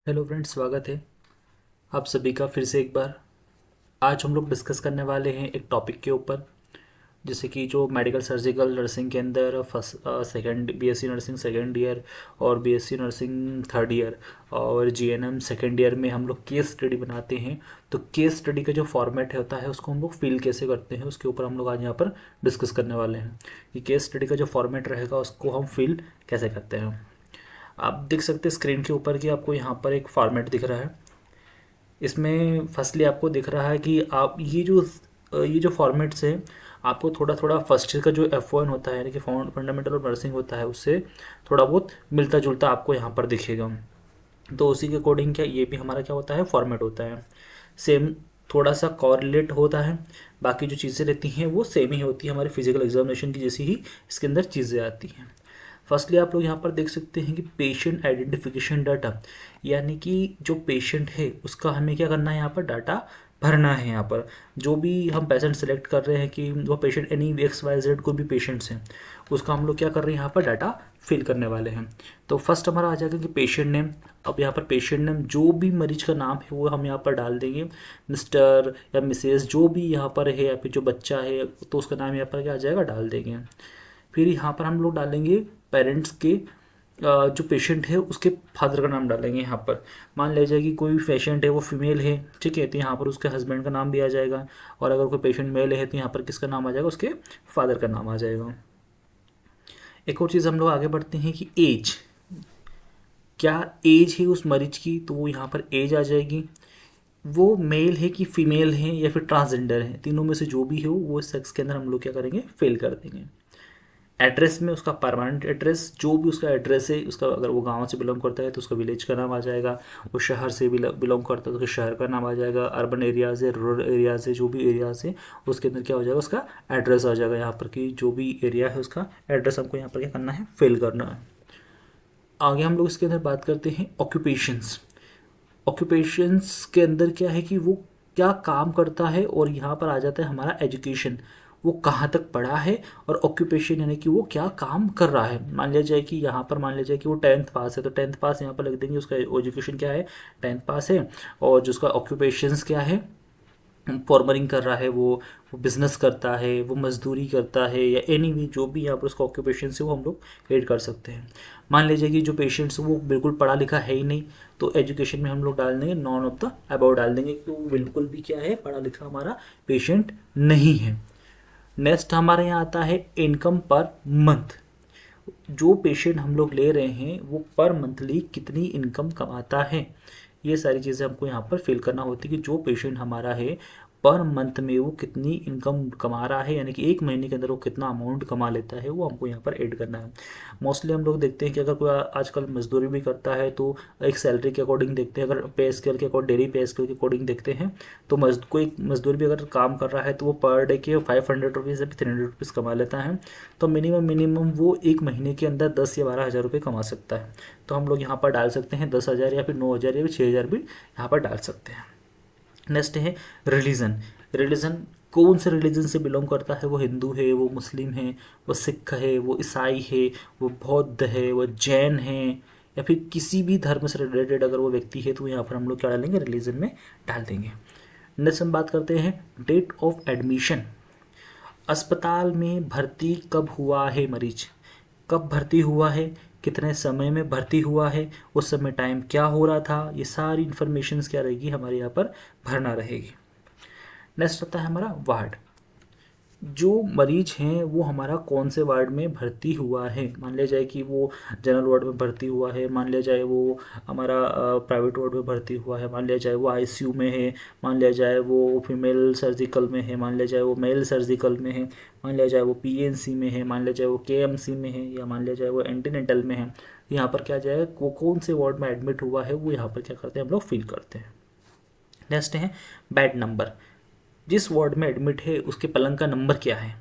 Hello friends, स्वागत है आप सभी का फिर से एक बार। आज हम लोग डिस्कस करने वाले हैं एक टॉपिक के ऊपर, जैसे कि जो मेडिकल सर्जिकल नर्सिंग के अंदर first second BSc nursing second year और बीएससी नर्सिंग थर्ड ईयर और जीएनएम सेकंड ईयर में हम लोग केस स्टडी बनाते हैं। तो केस स्टडी का जो फॉर्मेट होता है उसको हम लोग फिल कैसे करते हैं उसके ऊपर हम लोग आज यहाँ पर डिस्कस करने वाले हैं कि केस स्टडी का जो फॉर्मेट रहेगा उसको हम फिल कैसे करते हैं। आप देख सकते हैं स्क्रीन के ऊपर कि आपको यहाँ पर एक फॉर्मेट दिख रहा है। इसमें फर्स्टली आपको दिख रहा है कि आप ये जो फॉर्मेट्स है आपको थोड़ा थोड़ा फर्स्ट ईयर का जो F1 होता है यानी कि फंडामेंटल ऑफ नर्सिंग होता है उससे थोड़ा बहुत मिलता जुलता आपको यहाँ पर दिखेगा। तो उसी के अकॉर्डिंग क्या ये भी हमारा क्या होता है, फॉर्मेट होता है। सेम थोड़ा सा कॉरिलेट होता है, बाकी जो चीज़ें रहती हैं वो सेम ही होती है, हमारी फिजिकल एग्जामिनेशन की जैसी ही इसके अंदर चीज़ें आती हैं। फर्स्टली आप लोग यहाँ पर देख सकते हैं कि पेशेंट आइडेंटिफिकेशन डाटा, यानी कि जो पेशेंट है उसका हमें क्या करना है, यहाँ पर डाटा भरना है। यहाँ पर जो भी हम पेशेंट सेलेक्ट कर रहे हैं कि वो पेशेंट एनी XYZ कोई भी पेशेंट्स हैं उसका हम लोग क्या कर रहे हैं, यहाँ पर डाटा फिल करने वाले हैं। तो फर्स्ट हमारा आ जाएगा कि पेशेंट नेम। अब यहाँ पर पेशेंट नेम जो भी मरीज का नाम है वो हम यहाँ पर डाल देंगे, मिस्टर या मिसेस जो भी यहाँ पर है या फिर जो बच्चा है तो उसका नाम यहाँ पर क्या आ जाएगा, डाल देंगे। फिर यहाँ पर हम लोग डालेंगे पेरेंट्स के जो पेशेंट है उसके फादर का नाम डालेंगे यहाँ पर। मान लीजिए कि कोई पेशेंट है वो फीमेल है, ठीक है, तो यहाँ पर उसके हस्बैंड का नाम भी आ जाएगा। और अगर कोई पेशेंट मेल है तो यहाँ पर किसका नाम आ जाएगा, उसके फादर का नाम आ जाएगा। एक और चीज़ हम लोग आगे बढ़ते हैं कि एज, क्या एज है उस मरीज की, तो वो यहाँ पर एज आ जाएगी। वो मेल है कि फीमेल है या फिर ट्रांसजेंडर है, तीनों में से जो भी हो वो सेक्स के अंदर हम लोग क्या करेंगे, फिल कर देंगे। एड्रेस में उसका परमानेंट एड्रेस, जो भी उसका एड्रेस है उसका, अगर वो गांव से बिलोंग करता है तो उसका विलेज का नाम आ जाएगा। वो शहर से बिलोंग करता है तो उसके शहर का नाम आ जाएगा। अर्बन एरियाज़ है, रूरल एरियाज़ है, जो भी एरियाज़ है उसके अंदर क्या हो जाएगा, उसका एड्रेस आ जाएगा। यहाँ पर कि जो भी एरिया है उसका एड्रेस हमको यहाँ पर क्या करना है, फिल करना है। आगे हम लोग इसके अंदर बात करते हैं ऑक्यूपेशंस। ऑक्यूपेशंस के अंदर क्या है कि वो क्या काम करता है, और यहाँ पर आ जाता है हमारा एजुकेशन, वो कहाँ तक पढ़ा है। और ऑक्यूपेशन यानी कि वो क्या काम कर रहा है। मान लिया जाए कि यहाँ पर मान लिया जाए कि वो 10th पास है तो 10th पास यहाँ पर लिख देंगे, उसका एजुकेशन क्या है, 10th पास है। और जो उसका ऑक्यूपेशंस क्या है, फॉर्मरिंग कर रहा है, वो बिज़नेस करता है, वो मजदूरी करता है, या एनी भी जो भी यहाँ पर उसका ऑक्यूपेशन से वो हम लोग ऐड कर सकते हैं। मान लीजिए कि जो पेशेंट्स वो बिल्कुल पढ़ा लिखा है ही नहीं, तो एजुकेशन में हम लोग डाल देंगे नॉन ऑफ द अबाउट डाल देंगे कि वो बिल्कुल भी क्या है, पढ़ा लिखा हमारा पेशेंट नहीं है। नेक्स्ट हमारे यहाँ आता है इनकम पर मंथ। जो पेशेंट हम लोग ले रहे हैं वो पर मंथली कितनी इनकम कमाता है, ये सारी चीज़ें हमको यहाँ पर फिल करना होती है कि जो पेशेंट हमारा है पर मंथ में वो कितनी इनकम कमा रहा है, यानी कि एक महीने के अंदर वो कितना अमाउंट कमा लेता है, वो हमको यहाँ पर ऐड करना है। मोस्टली हम लोग देखते हैं कि अगर कोई आजकल मजदूरी भी करता है तो एक सैलरी के अकॉर्डिंग देखते हैं, अगर पे स्केल के अकॉर्डिंग, डेली पे स्केल के अकॉर्डिंग देखते हैं तो कोई मजदूर भी अगर काम कर रहा है तो वो पर डे के 500 रुपीज़ या फिर 300 रुपीज़ कमा लेता है। तो मिनिमम वो एक महीने के अंदर 10 या 12 हज़ार रुपये कमा सकता है। तो हम लोग यहाँ पर डाल सकते हैं 10,000 या फिर 9,000 या फिर 6,000 भी यहाँ पर डाल सकते हैं। नेक्स्ट है रिलीजन। रिलीजन कौन से रिलीजन से बिलोंग करता है, वो हिंदू है, वो मुस्लिम है, वो सिख है, वो ईसाई है, वो बौद्ध है, वो जैन है, या फिर किसी भी धर्म से रिलेटेड अगर वो व्यक्ति है तो यहाँ पर हम लोग क्या डालेंगे, रिलीजन में डाल देंगे। नेक्स्ट हम बात करते हैं डेट ऑफ एडमिशन। अस्पताल में भर्ती कब हुआ है मरीज, कब भर्ती हुआ है, कितने समय में भर्ती हुआ है, उस समय टाइम क्या हो रहा था, ये सारी इन्फॉर्मेशंस क्या रहेगी, हमारे यहाँ पर भरना रहेगी। नेक्स्ट आता है हमारा वार्ड। जो मरीज हैं वो हमारा कौन से वार्ड में भर्ती हुआ है, मान लिया जाए कि वो जनरल वार्ड में भर्ती हुआ है, मान लिया जाए वो हमारा प्राइवेट वार्ड में भर्ती हुआ है, मान लिया जाए वो आईसीयू में है, मान लिया जाए वो फीमेल सर्जिकल में है, मान लिया जाए वो मेल सर्जिकल में है, मान लिया जाए वो पीएनसी में है, मान लिया जाए वो केएमसी में है, या मान लिया जाए वो एंटीनेंटल में है। यहाँ पर क्या जाएगा, वो कौन से वार्ड में एडमिट हुआ है वो यहाँ पर क्या करते हैं, हम लोग फिल करते हैं। नेक्स्ट है बेड नंबर। जिस वार्ड में एडमिट है उसके पलंग का नंबर क्या है,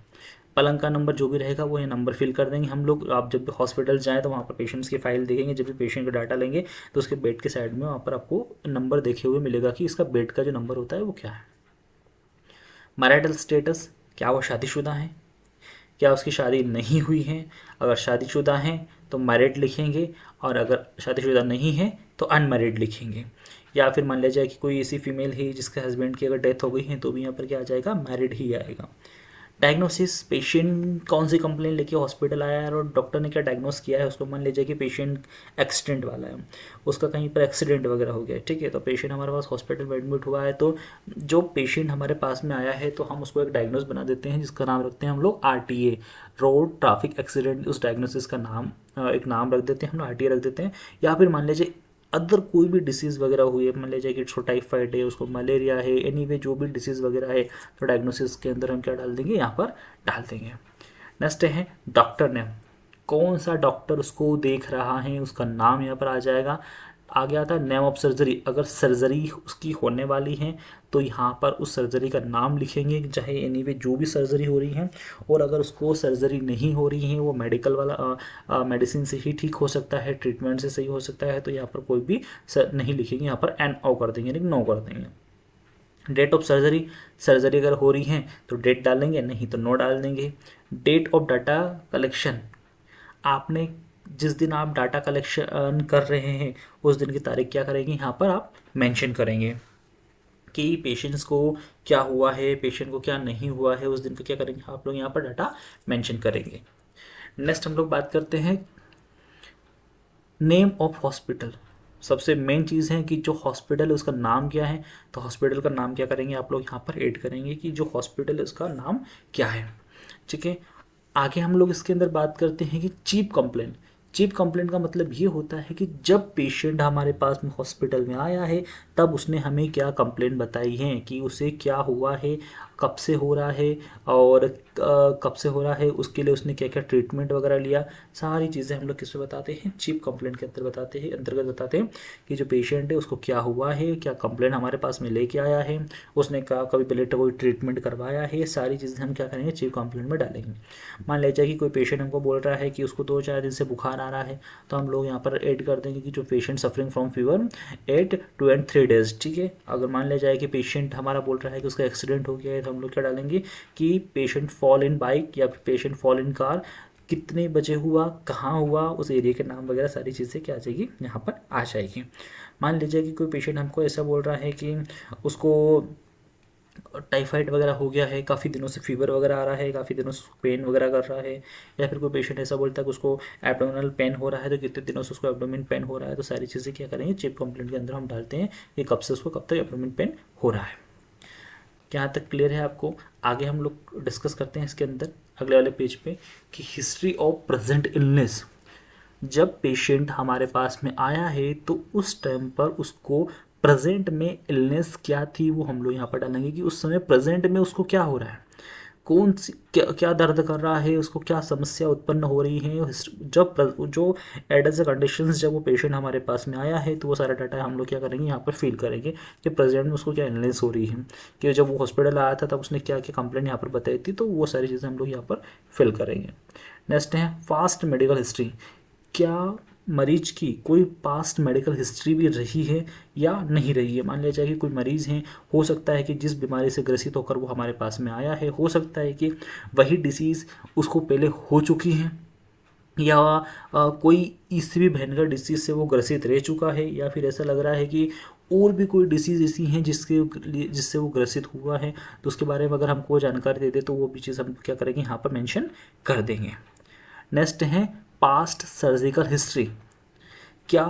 पलंग का नंबर जो भी रहेगा वो ये नंबर फिल कर देंगे हम लोग। आप जब भी हॉस्पिटल जाएँ तो वहाँ पर पेशेंट्स की फाइल देखेंगे, जब भी पेशेंट का डाटा लेंगे तो उसके बेड के साइड में वहाँ पर आपको नंबर देखे हुए मिलेगा कि इसका बेड का जो नंबर होता है वो क्या है। मैरिटल स्टेटस, क्या वो शादीशुदा है, क्या उसकी शादी नहीं हुई है, अगर शादीशुदा हैं तो मैरिड लिखेंगे, और अगर शादीशुदा नहीं है तो अनमैरिड लिखेंगे। या फिर मान लिया जाए कि कोई ऐसी फीमेल है जिसके हस्बैंड की अगर डेथ हो गई है तो भी यहाँ पर क्या आ जाएगा, मैरिड ही आएगा। डायग्नोसिस, पेशेंट कौन सी कंप्लेंट लेके हॉस्पिटल आया है और डॉक्टर ने क्या डायग्नोस किया है उसको। मान लीजिए कि पेशेंट एक्सीडेंट वाला है, उसका कहीं पर एक्सीडेंट वगैरह हो गया है, ठीक है, तो पेशेंट हमारे पास हॉस्पिटल में एडमिट हुआ है, तो जो पेशेंट हमारे पास में आया है तो हम उसको एक डायग्नोस बना देते हैं जिसका नाम रखते हैं हम लोग RTA, रोड ट्रैफिक एक्सीडेंट। उस डायग्नोसिस का नाम एक नाम रख देते हैं हम लोग, RTA रख देते हैं। या फिर मान लीजिए अदर कोई भी डिसीज़ वगैरह हुई है, मान लीजिए कि उसको टाइफाइड है, उसको मलेरिया है, एनीवे जो भी डिसीज़ वगैरह है, तो डायग्नोसिस के अंदर हम क्या डाल देंगे, यहाँ पर डाल देंगे। नेक्स्ट है डॉक्टर नेम, कौन सा डॉक्टर उसको देख रहा है उसका नाम यहाँ पर आ जाएगा। आगे आता है नेम ऑफ सर्जरी, अगर सर्जरी उसकी होने वाली है तो यहाँ पर उस सर्जरी का नाम लिखेंगे, चाहे एनीवे जो भी सर्जरी हो रही है। और अगर उसको सर्जरी नहीं हो रही है, वो मेडिकल वाला मेडिसिन से ही ठीक हो सकता है, ट्रीटमेंट से सही हो सकता है, तो यहाँ पर कोई भी नहीं लिखेंगे, यहाँ पर NO कर देंगे, यानी नो कर देंगे। डेट ऑफ सर्जरी, सर्जरी अगर हो रही है तो डेट डालेंगे, नहीं तो नो डाल देंगे। डेट ऑफ डाटा कलेक्शन, आपने जिस दिन आप डाटा कलेक्शन कर रहे हैं उस दिन की तारीख क्या करेंगे, यहाँ पर आप मेंशन करेंगे कि पेशेंट्स को क्या हुआ है, पेशेंट को क्या नहीं हुआ है, उस दिन का क्या करेंगे आप लोग यहाँ पर डाटा मेंशन करेंगे। नेक्स्ट हम लोग बात करते हैं नेम ऑफ हॉस्पिटल। सबसे मेन चीज़ है कि जो हॉस्पिटल है उसका नाम क्या है, तो हॉस्पिटल का नाम क्या करेंगे आप लोग यहाँ पर ऐड करेंगे कि जो हॉस्पिटल है उसका नाम क्या है, ठीक है। आगे हम लोग इसके अंदर बात करते हैं कि चीफ कंप्लेंट। चीफ कंप्लेंट का मतलब ये होता है कि जब पेशेंट हमारे पास में हॉस्पिटल में आया है तब उसने हमें क्या कंप्लेंट बताई है, कि उसे क्या हुआ है, कब से हो रहा है, और कब से हो रहा है, उसके लिए उसने क्या क्या ट्रीटमेंट वगैरह लिया, सारी चीज़ें हम लोग किसमें बताते हैं, चीफ कंप्लेंट के अंदर बताते हैं, अंतर्गत बताते हैं कि जो पेशेंट है उसको क्या हुआ है, क्या कंप्लेंट हमारे पास में लेके आया है, उसने कभी पहले कोई ट्रीटमेंट करवाया है, सारी चीज़ें हम क्या करेंगे, चीफ कंप्लेंट में डालेंगे। मान लीजिए कि कोई पेशेंट हमको बोल रहा है कि उसको 2-4 दिन से बुखार आ रहा है, तो हम लोग यहाँ पर ऐड कर देंगे कि जो patient suffering from fever 8 to 3 days, ठीक है। अगर मान लिया जाए कि पेशेंट हमारा बोल रहा है कि उसका एक्सीडेंट हो गया है, तो हम लोग क्या डालेंगे कि पेशेंट फॉल इन बाइक या पेशेंट फॉल इन कार, कितने बजे हुआ, कहाँ हुआ, उस एरिया के नाम वगैरह सारी चीज़ें क्या आ जाएगी, यहाँ पर आ जाएगी। मान लीजिए कि कोई पेशेंट हमको ऐसा बोल रहा है कि उसको टाइफाइड वगैरह हो गया है, काफ़ी दिनों से फीवर वगैरह आ रहा है, काफ़ी दिनों से पेन वगैरह कर रहा है, या फिर कोई पेशेंट ऐसा बोलता है कि उसको एब्डोमिनल पेन हो रहा है, तो कितने दिनों से उसको एब्डोमिन पेन हो रहा है, तो सारी चीज़ें क्या करेंगे, चीफ कंप्लेंट के अंदर हम डालते हैं कि कब से उसको कब तक एब्डोमिन पेन हो रहा है। यहाँ तक क्लियर है आपको। आगे हम लोग डिस्कस करते हैं इसके अंदर अगले वाले पेज पे कि हिस्ट्री ऑफ प्रेजेंट इलनेस। जब पेशेंट हमारे पास में आया है तो उस टाइम पर उसको प्रेजेंट में इलनेस क्या थी वो हम लोग यहाँ पर डालेंगे कि उस समय प्रेजेंट में उसको क्या हो रहा है, कौन सी क्या दर्द कर रहा है, उसको क्या समस्या उत्पन्न हो रही है। जो एडस कंडीशंस जब वो पेशेंट हमारे पास में आया है तो वो सारा डाटा हम लोग क्या करेंगे, यहाँ पर फिल करेंगे कि प्रेजेंट में उसको क्या इलनेस हो रही है, कि जब वो हॉस्पिटल आया था तब उसने क्या क्या कंप्लेंट यहाँ पर बताई थी, तो वो सारी चीज़ें हम लोग यहाँ पर फिल करेंगे। नेक्स्ट है फास्ट मेडिकल हिस्ट्री, क्या मरीज की कोई पास्ट मेडिकल हिस्ट्री भी रही है या नहीं रही है। मान लिया जाए कि कोई मरीज़ हैं, हो सकता है कि जिस बीमारी से ग्रसित होकर वो हमारे पास में आया है, हो सकता है कि वही डिसीज़ उसको पहले हो चुकी है, या कोई इससे भी भयंकर डिसीज़ से वो ग्रसित रह चुका है, या फिर ऐसा लग रहा है कि और भी कोई डिसीज़ ऐसी हैं जिससे वो ग्रसित हुआ है, तो उसके बारे में अगर हमको जानकारी दे दे तो वो भी चीज़ हम क्या करेंगे, यहाँ पर मेंशन कर देंगे। नेक्स्ट है पास्ट सर्जिकल हिस्ट्री, क्या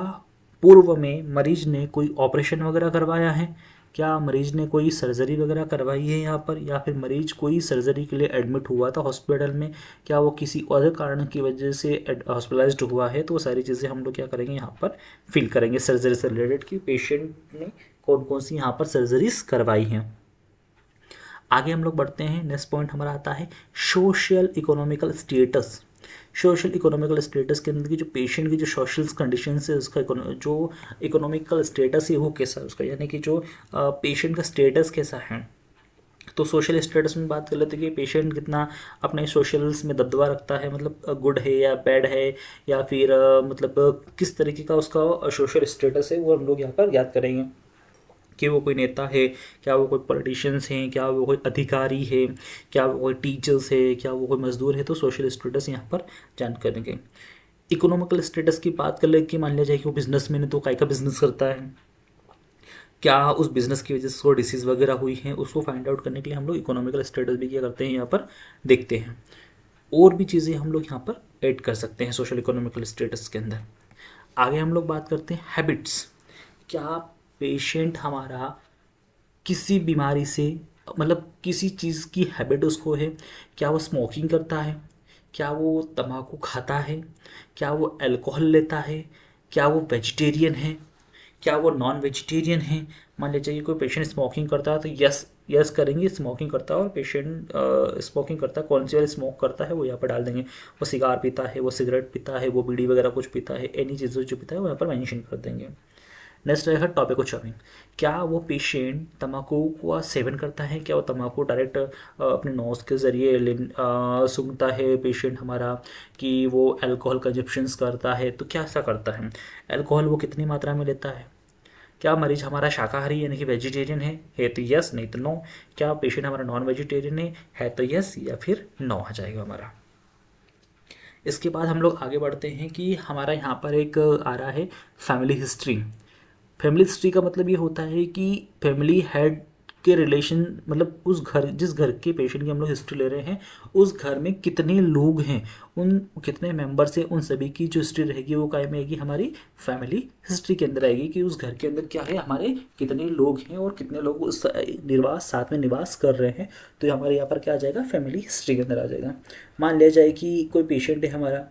पूर्व में मरीज ने कोई ऑपरेशन वगैरह करवाया है, क्या मरीज ने कोई सर्जरी वगैरह करवाई है यहाँ पर, या फिर मरीज कोई सर्जरी के लिए एडमिट हुआ था हॉस्पिटल में, क्या वो किसी और कारण की वजह से हॉस्पिटलाइज्ड हुआ है, तो वो सारी चीज़ें हम लोग क्या करेंगे, यहाँ पर फिल करेंगे सर्जरी से रिलेटेड कि पेशेंट ने कौन कौन सी यहाँ पर सर्जरीज करवाई हैं। आगे हम लोग बढ़ते हैं, नेक्स्ट पॉइंट हमारा आता है social economical status. Social economical status के अंदर की जो पेशेंट की जो सोशल कंडीशन है उसका जो इकोनॉमिकल स्टेटस है वो कैसा है उसका, यानी कि जो पेशेंट का स्टेटस कैसा है। तो सोशल स्टेटस में बात कर लेते हैं कि पेशेंट कितना अपने सोशल्स में दबदबा रखता है, मतलब गुड है या बैड है, या फिर मतलब किस तरीके का उसका सोशल स्टेटस है, वो हम लोग यहाँ पर याद करेंगे कि वो कोई नेता है, क्या वो कोई पॉलिटिशियंस हैं, क्या वो कोई अधिकारी है, क्या वो कोई टीचर्स है, क्या वो कोई मजदूर है, तो सोशल स्टेटस यहाँ पर जान करेंगे। इकोनॉमिकल स्टेटस की बात कर ले कि मान लिया जाए कि वो बिजनेसमैन है तो काय का बिजनेस करता है, क्या उस बिजनेस की वजह से उसको डिसीज़ वगैरह हुई है, उसको फाइंड आउट करने के लिए हम लोग इकोनॉमिकल स्टेटस भी क्या करते हैं यहाँ पर देखते हैं। और भी चीज़ें हम लोग यहाँ पर ऐड कर सकते हैं सोशल इकोनॉमिकल स्टेटस के अंदर। आगे हम लोग बात करते हैं हैबिट्स। क्या पेशेंट हमारा किसी बीमारी से, मतलब किसी चीज़ की हैबिट उसको है, क्या वो स्मोकिंग करता है, क्या वो तंबाकू खाता है, क्या वो अल्कोहल लेता है, क्या वो वेजिटेरियन है, क्या वो नॉन वेजिटेरियन है। मान लीजिए कोई पेशेंट स्मोकिंग करता है तो यस यस करेंगे, स्मोकिंग करता है, और पेशेंट स्मोकिंग करता है, कौन सी वाली स्मोक करता है वो यहाँ पर डाल देंगे। वो सिगार पीता है, वो सिगरेट पीता है, वो बीड़ी वगैरह कुछ पीता है, एनी चीज़ें जो पीता है वो यहाँ पर मेंशन कर देंगे। नेक्स्ट रहेगा टॉपिको चॉपिंग। क्या वो पेशेंट तम्बाकू का सेवन करता है, क्या वो तम्बाकू डायरेक्ट अपने नोज के ज़रिए सूंघता है पेशेंट हमारा, कि वो अल्कोहल कंजप्शंस करता है, तो क्या ऐसा करता है, अल्कोहल वो कितनी मात्रा में लेता है, क्या मरीज हमारा शाकाहारी यानी कि वेजिटेरियन है तो यस, नहीं तो नो, क्या पेशेंट हमारा नॉन वेजिटेरियन है तो यस या फिर नो आ जाएगा हमारा। इसके बाद हम लोग आगे बढ़ते हैं कि हमारा यहाँ पर एक आ रहा है फैमिली हिस्ट्री। फैमिली हिस्ट्री का मतलब ये होता है कि फैमिली हेड के रिलेशन, मतलब उस घर, जिस घर के पेशेंट की हम लोग हिस्ट्री ले रहे हैं, उस घर में कितने लोग हैं, उन कितने मेंबर्स हैं, उन सभी की जो हिस्ट्री रहेगी वो काय में आएगी, हमारी फैमिली हिस्ट्री के अंदर आएगी कि उस घर के अंदर क्या है, हमारे कितने लोग हैं और कितने लोग उस साथ में निवास कर रहे हैं। तो हमारे यहाँ पर क्या आ जाएगा, फैमिली हिस्ट्री के अंदर आ जाएगा। मान लिया जाए कि कोई पेशेंट है हमारा,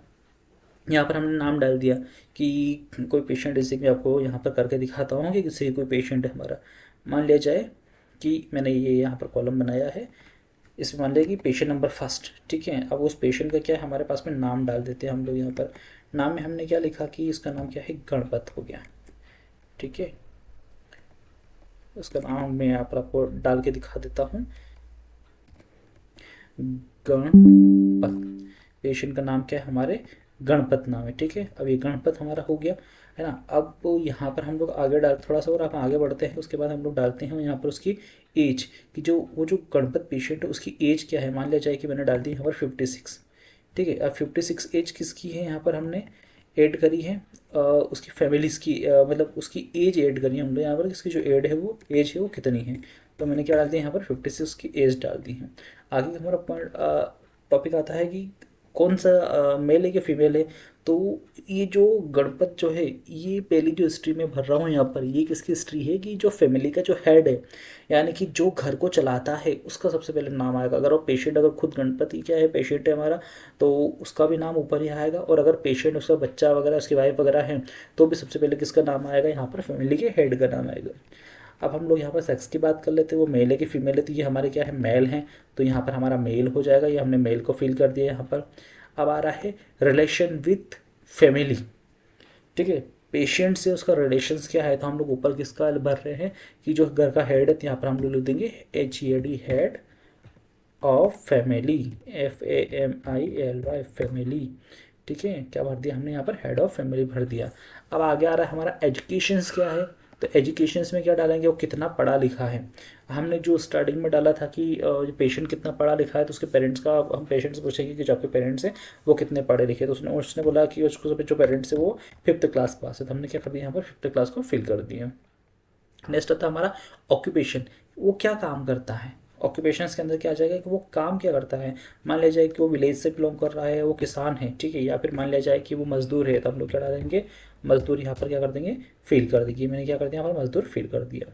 यहाँ पर हमने नाम डाल दिया कि कोई पेशेंट, जैसे कि आपको यहाँ पर करके दिखाता हूँ कि किसी कोई पेशेंट है हमारा। मान लिया जाए कि मैंने ये यहाँ पर कॉलम बनाया है, इसमें मान लिया कि पेशेंट नंबर फर्स्ट, ठीक है। अब उस पेशेंट का क्या है, हमारे पास में नाम डाल देते हैं हम लोग। यहाँ पर नाम में हमने क्या लिखा कि इसका नाम क्या है, गणपत हो गया, ठीक है। उसका नाम मैं यहाँ पर आपको डाल के दिखा देता हूँ, गणपत। पेशेंट का नाम क्या है, हमारे गणपत नाम है, ठीक है। अब ये गणपत हमारा हो गया, है ना। अब यहाँ पर हम लोग आगे डाल, थोड़ा सा और आप आगे बढ़ते हैं, उसके बाद हम लोग डालते हैं यहाँ पर उसकी एज कि जो वो जो गणपत पेशेंट है उसकी एज क्या है। मान लिया जाए कि मैंने डाल दी यहाँ पर 56, ठीक है। अब 56 एज किसकी है, यहाँ पर हमने ऐड करी है उसकी फैमिलीज़ की, मतलब उसकी एज ऐड करी है हमने यहाँ पर, इसकी जो एज है वो कितनी है। तो मैंने क्या डाल दिया यहाँ पर 56 की एज डाल दी है। आगे हमारा टॉपिक आता है कि कौन सा मेल है कि फीमेल है। तो ये जो गणपत जो है, ये पहली जो हिस्ट्री में भर रहा हूँ यहाँ पर, ये किसकी हिस्ट्री है कि जो फैमिली का जो हेड है, यानी कि जो घर को चलाता है, उसका सबसे पहले नाम आएगा। अगर वो पेशेंट, अगर खुद गणपति क्या है पेशेंट है हमारा, तो उसका भी नाम ऊपर ही आएगा। और अगर पेशेंट उसका बच्चा वगैरह, उसकी वाइफ वगैरह है, तो भी सबसे पहले किसका नाम आएगा, यहाँ पर फैमिली के हेड का नाम आएगा। अब हम लोग यहाँ पर सेक्स की बात कर लेते हैं, वो मेल है कि फीमेल है। तो ये हमारे क्या है, मेल हैं, तो यहाँ पर हमारा मेल हो जाएगा, ये हमने मेल को फिल कर दिया यहाँ पर। अब आ रहा है रिलेशन विथ फैमिली, ठीक है। पेशेंट से उसका रिलेशंस क्या है, तो हम लोग ऊपर किसका भर रहे हैं कि जो घर का हेड है, तो यहाँ पर हम लोग लिख देंगे HEAD, head of family, FAMILY, family, ठीक है। क्या भर दिया हमने यहाँ पर, हेड ऑफ फैमिली भर दिया। अब आगे आ रहा है हमारा एजुकेशंस क्या है। तो एजुकेशंस में क्या डालेंगे, वो कितना पढ़ा लिखा है। हमने जो स्टार्टिंग में डाला था कि पेशेंट कितना पढ़ा लिखा है, तो उसके पेरेंट्स का हम पेशेंट से पूछेंगे कि जो आपके पेरेंट्स हैं वो कितने पढ़े लिखे। तो उसने बोला कि उसको जो पेरेंट्स है वो 5th क्लास पास है, तो हमने क्या कर दिया यहाँ पर 5th क्लास को फिल कर दिया। नेक्स्ट आता है हमारा ऑक्यूपेशन, वो क्या काम करता है। ऑक्यूपेशंस के अंदर क्या आ जाएगा कि वो काम क्या करता है। मान लिया जाए कि वो विलेज से बिलोंग कर रहा है, वो किसान है, ठीक है, या फिर मान लिया जाए कि वो मजदूर है, तो हम लोग क्या डालेंगे, मजदूर यहाँ पर क्या कर देंगे, फील कर देंगे। मैंने क्या कर दिया यहाँ पर, मजदूर फील कर दिया।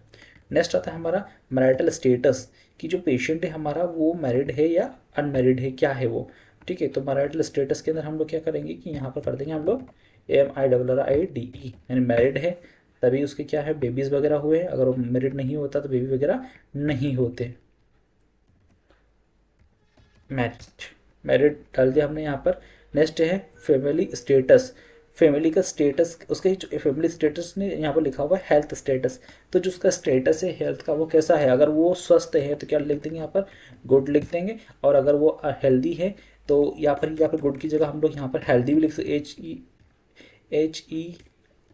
नेक्स्ट आता है हमारा मैरिटल स्टेटस, कि जो पेशेंट है हमारा वो मैरिड है या अनमैरिड है, क्या है वो, ठीक है। तो मैरिटल स्टेटस के अंदर हम लोग क्या करेंगे कि यहाँ पर कर देंगे हम लोग MIRRIDE, यानी मैरिड है, तभी उसके क्या है, बेबीज़ वगैरह हुए हैं। अगर वो मैरिड नहीं होता तो बेबी वगैरह नहीं होते। मैरिड डाल दिया हमने यहाँ पर। नेक्स्ट है फैमिली स्टेटस, फैमिली का स्टेटस, उसके जो फैमिली स्टेटस ने यहाँ पर लिखा हुआ है हेल्थ स्टेटस। तो जो उसका स्टेटस है हेल्थ का, वो कैसा है, अगर वो स्वस्थ है तो क्या लिख देंगे यहाँ पर, गुड लिख देंगे। और अगर वो हेल्दी है तो यहाँ पर गुड की जगह हम लोग यहाँ पर हेल्दी भी लिख सकते, HE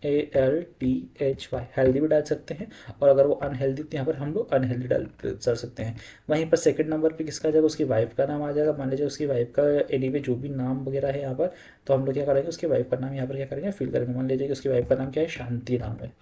ALTHY, हेल्दी भी डाल सकते हैं, और अगर वो अनहेल्दी तो यहाँ पर हम लोग अनहेल्दी डाल सकते हैं। वहीं पर सेकंड नंबर पे किसका आ जाएगा, उसकी वाइफ का नाम आ जाएगा। मान लीजिए उसकी वाइफ का एनीवे जो भी नाम वगैरह है यहाँ पर, तो हम लोग क्या करेंगे, उसकी वाइफ का नाम यहाँ पर क्या करेंगे, फिल करेंगे। मान लीजिए कि उसकी वाइफ का नाम क्या है, शांति नाम है।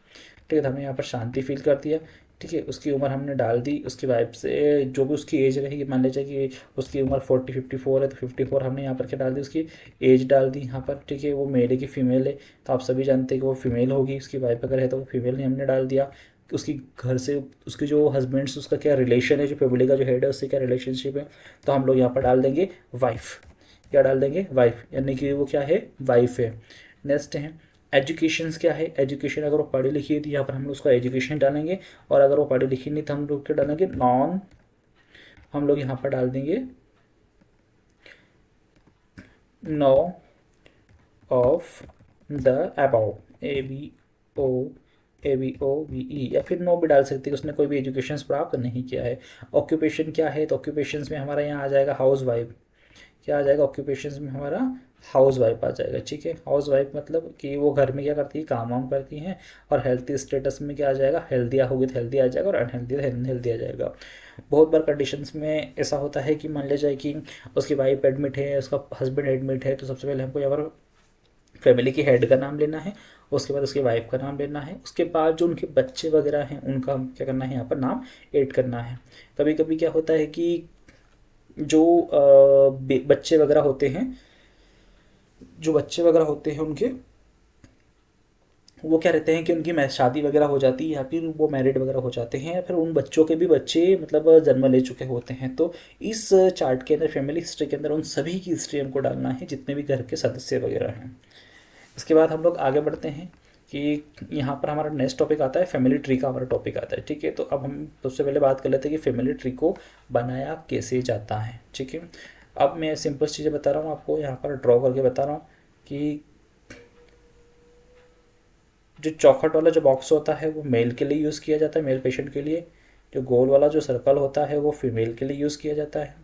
ठीक है, तो हमने यहाँ पर शांति फिल कर दिया। ठीक है, उसकी उम्र हमने डाल दी, उसकी वाइफ से जो भी उसकी एज रहेगी, मान लीजिए कि उसकी उम्र 54 है, तो 54 हमने यहाँ पर क्या डाल दी, उसकी एज डाल दी यहाँ पर। ठीक है, वो मेल है कि फीमेल है, तो आप सभी जानते हैं कि वो फीमेल होगी। उसकी वाइफ अगर है तो वो फीमेल ही हमने डाल दिया। उसकी घर से उसके जो हस्बैंड से उसका क्या रिलेशन है, जो फैमिली का जो हेड है उससे क्या रिलेशनशिप है, तो हम लोग यहाँ पर डाल देंगे वाइफ। क्या डाल देंगे, वाइफ, यानी कि वो क्या है, वाइफ है। नेक्स्ट है एजुकेशन, क्या है, एजुकेशन अगर वो पढ़ी लिखी है तो यहाँ पर हम लोग उसका एजुकेशन डालेंगे, और अगर वो पढ़ी लिखी नहीं तो हम लोग क्या डालेंगे, नॉन, हम लोग यहाँ पर डाल देंगे no of the above, ABOVE, या फिर नो भी डाल सकते हैं, उसने कोई भी एजुकेशन प्राप्त नहीं किया है। ऑक्यूपेशन क्या है, तो ऑक्यूपेशन में हमारा यहाँ आ जाएगा हाउस वाइफ। क्या आ जाएगा, ऑक्यूपेशन में हमारा हाउस वाइफ आ जाएगा। ठीक है, हाउस वाइफ मतलब कि वो घर में क्या करती है, काम वाम करती हैं। और हेल्थी स्टेटस में क्या आ जाएगा, हेल्दी होगी तो हेल्दी आ जाएगा, और अनहेल्दी तो अनहेल्दी आ जाएगा। बहुत बार कंडीशंस में ऐसा होता है कि मान लिया जाए कि उसकी वाइफ एडमिट है, उसका हस्बैंड एडमिट है, तो सबसे पहले हमको यहाँ पर फैमिली के हेड का नाम लेना है, उसके बाद उसकी वाइफ का नाम लेना है, उसके बाद जो उनके बच्चे वगैरह हैं उनका हम क्या करना है, यहाँ पर नाम ऐड करना है। कभी कभी क्या होता है कि जो बच्चे वगैरह होते हैं, जो बच्चे वगैरह होते हैं उनके, वो क्या रहते हैं कि उनकी शादी वगैरह हो जाती है, या फिर वो मैरिड वगैरह हो जाते हैं, या फिर उन बच्चों के भी बच्चे मतलब जन्म ले चुके होते हैं। तो इस चार्ट के अंदर, फैमिली हिस्ट्री के अंदर, उन सभी की हिस्ट्री हमको डालना है जितने भी घर के सदस्य वगैरह हैं। इसके बाद हम लोग आगे बढ़ते हैं कि यहाँ पर हमारा नेक्स्ट टॉपिक आता है, फैमिली ट्री का हमारा टॉपिक आता है। ठीक है, तो अब हम सबसे पहले बात कर लेते हैं कि फैमिली ट्री को बनाया कैसे जाता है। ठीक है, अब मैं सिंपल चीज़ें बता रहा हूँ आपको, यहाँ पर ड्रॉ करके बता रहा हूँ कि जो चौखट वाला जो बॉक्स होता है वो मेल के लिए यूज़ किया जाता है, मेल पेशेंट के लिए। जो गोल वाला जो सर्कल होता है वो फीमेल के लिए यूज़ किया जाता है।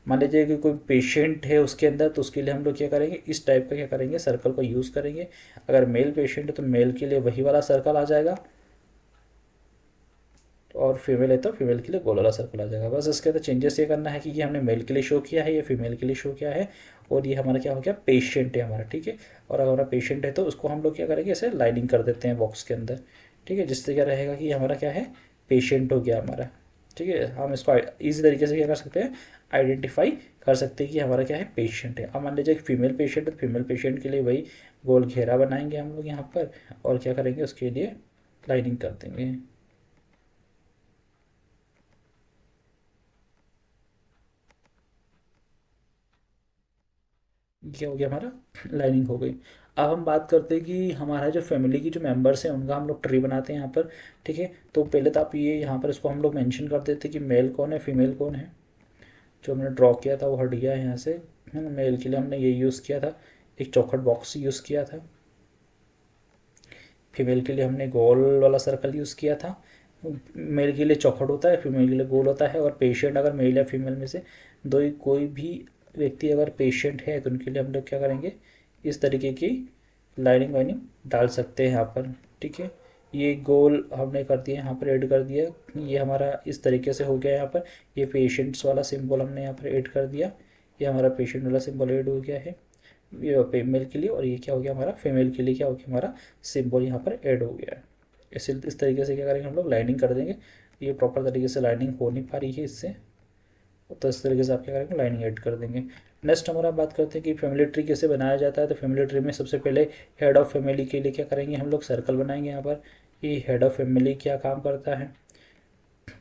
मान लीजिए कि कोई पेशेंट है उसके अंदर, तो उसके लिए हम लोग क्या करेंगे, इस टाइप का क्या करेंगे, सर्कल को यूज़ करेंगे। अगर मेल पेशेंट है तो मेल के लिए वही वाला सर्कल आ जाएगा, और फीमेल है तो फीमेल के लिए गोल वाला सर्कल आ जाएगा। बस इसके अंदर चेंजेस ये करना है कि ये हमने मेल के लिए शो किया है, ये फीमेल के लिए शो किया है, और ये हमारा क्या हो गया, पेशेंट है हमारा। ठीक है, और अगर हमारा पेशेंट है तो उसको हम लोग क्या करेंगे, ऐसे लाइनिंग कर देते हैं बॉक्स के अंदर। ठीक है, जिससे क्या रहेगा कि हमारा क्या है, पेशेंट हो गया हमारा। ठीक है, हम इसको ईजी तरीके से क्या कर सकते हैं, आइडेंटिफाई कर सकते हैं कि हमारा क्या है, पेशेंट है। अब मान लीजिए फीमेल पेशेंट है तो फीमेल पेशेंट के लिए वही गोल घेरा बनाएंगे हम लोग यहाँ पर, और क्या करेंगे, उसके लिए लाइनिंग कर देंगे। क्या हो गया, हमारा लाइनिंग हो गई। अब हम बात करते हैं कि हमारा जो फैमिली की जो मेंबर्स हैं उनका हम लोग ट्री बनाते हैं यहाँ पर। ठीक है, तो पहले तो आप ये यहाँ पर इसको हम लोग मेंशन कर देते हैं कि मेल कौन है, फीमेल कौन है। जो हमने ड्रॉ किया था वो हट गया है यहाँ से, है ना। मेल के लिए हमने ये यूज़ किया था, एक चौखट बॉक्स यूज़ किया था। फीमेल के लिए हमने गोल वाला सर्कल यूज़ किया था। मेल के लिए चौखट होता है, फीमेल के लिए गोल होता है। और पेशेंट अगर मेल या फीमेल में से दो ही कोई भी व्यक्ति अगर पेशेंट है तो उनके लिए हम लोग क्या करेंगे, इस तरीके की लाइनिंग वाइनिंग डाल सकते हैं यहाँ पर। ठीक है, ये गोल हमने कर दिया, यहाँ पर ऐड कर दिया। ये हमारा इस तरीके से हो गया यहाँ पर। ये पेशेंट्स वाला सिंबल हमने यहाँ पर ऐड कर दिया, ये हमारा पेशेंट वाला सिंबल ऐड हो गया है ये फीमेल के लिए। और ये क्या हो गया हमारा, फीमेल के लिए क्या हो गया, हमारा सिंबल यहाँ पर ऐड हो गया है। इस तरीके से क्या करेंगे, हम लोग लाइनिंग कर देंगे। ये प्रॉपर तरीके से लाइनिंग हो नहीं पा रही है इससे, तो इस तरीके से आप क्या करेंगे, लाइनिंग ऐड कर देंगे। नेक्स्ट हमारा बात करते हैं कि फैमिली ट्री कैसे बनाया जाता है। तो फैमिली ट्री में सबसे पहले हेड ऑफ़ फैमिली के लिए क्या करेंगे, हम लोग सर्कल बनाएंगे यहाँ पर। ये हेड ऑफ़ फैमिली क्या काम करता है,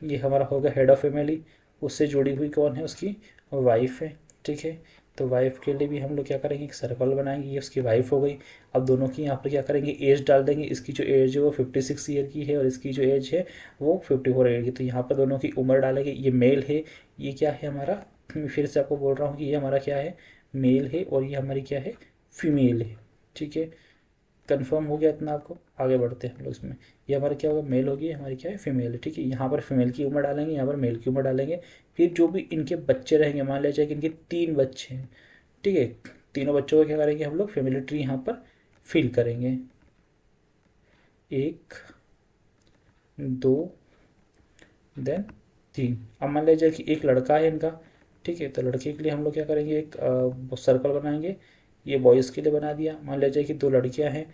ये हमारा होगा हेड ऑफ़ फैमिली। उससे जुड़ी हुई कौन है, उसकी वाइफ है। ठीक है, तो वाइफ के लिए भी हम लोग क्या करेंगे, एक सर्कल बनाएंगे, ये उसकी वाइफ हो गई। अब दोनों की यहाँ पर क्या करेंगे, एज डाल देंगे। इसकी जो एज है वो 56 ईयर की है, और इसकी जो एज है वो 54 ईयर की। तो यहाँ पर दोनों की उम्र डालेंगे। ये मेल है, ये क्या है हमारा, फिर से आपको बोल रहा हूँ कि ये हमारा क्या है, मेल है, और ये हमारी क्या है, फीमेल है। ठीक है, कंफर्म हो गया इतना आपको। आगे बढ़ते हैं हम लोग इसमें। ये हमारा क्या होगा, मेल होगी, हमारी क्या है, फीमेल है। ठीक है, यहाँ पर फीमेल की उम्र डालेंगे, यहाँ पर मेल की उम्र डालेंगे। फिर जो भी इनके बच्चे रहेंगे, मान लीजिए कि इनके 3 बच्चे हैं। ठीक है, तीनों बच्चों को क्या करेंगे, हम लोग फैमिली ट्री यहाँ पर फिल करेंगे। 1 2 देन 3। अब मान लीजिए कि एक लड़का है इनका, ठीक है, तो लड़के के लिए हम लोग क्या करेंगे, एक सर्कल बनाएंगे। ये बॉयज़ के लिए बना दिया। मान लीजिए कि 2 लड़कियां हैं,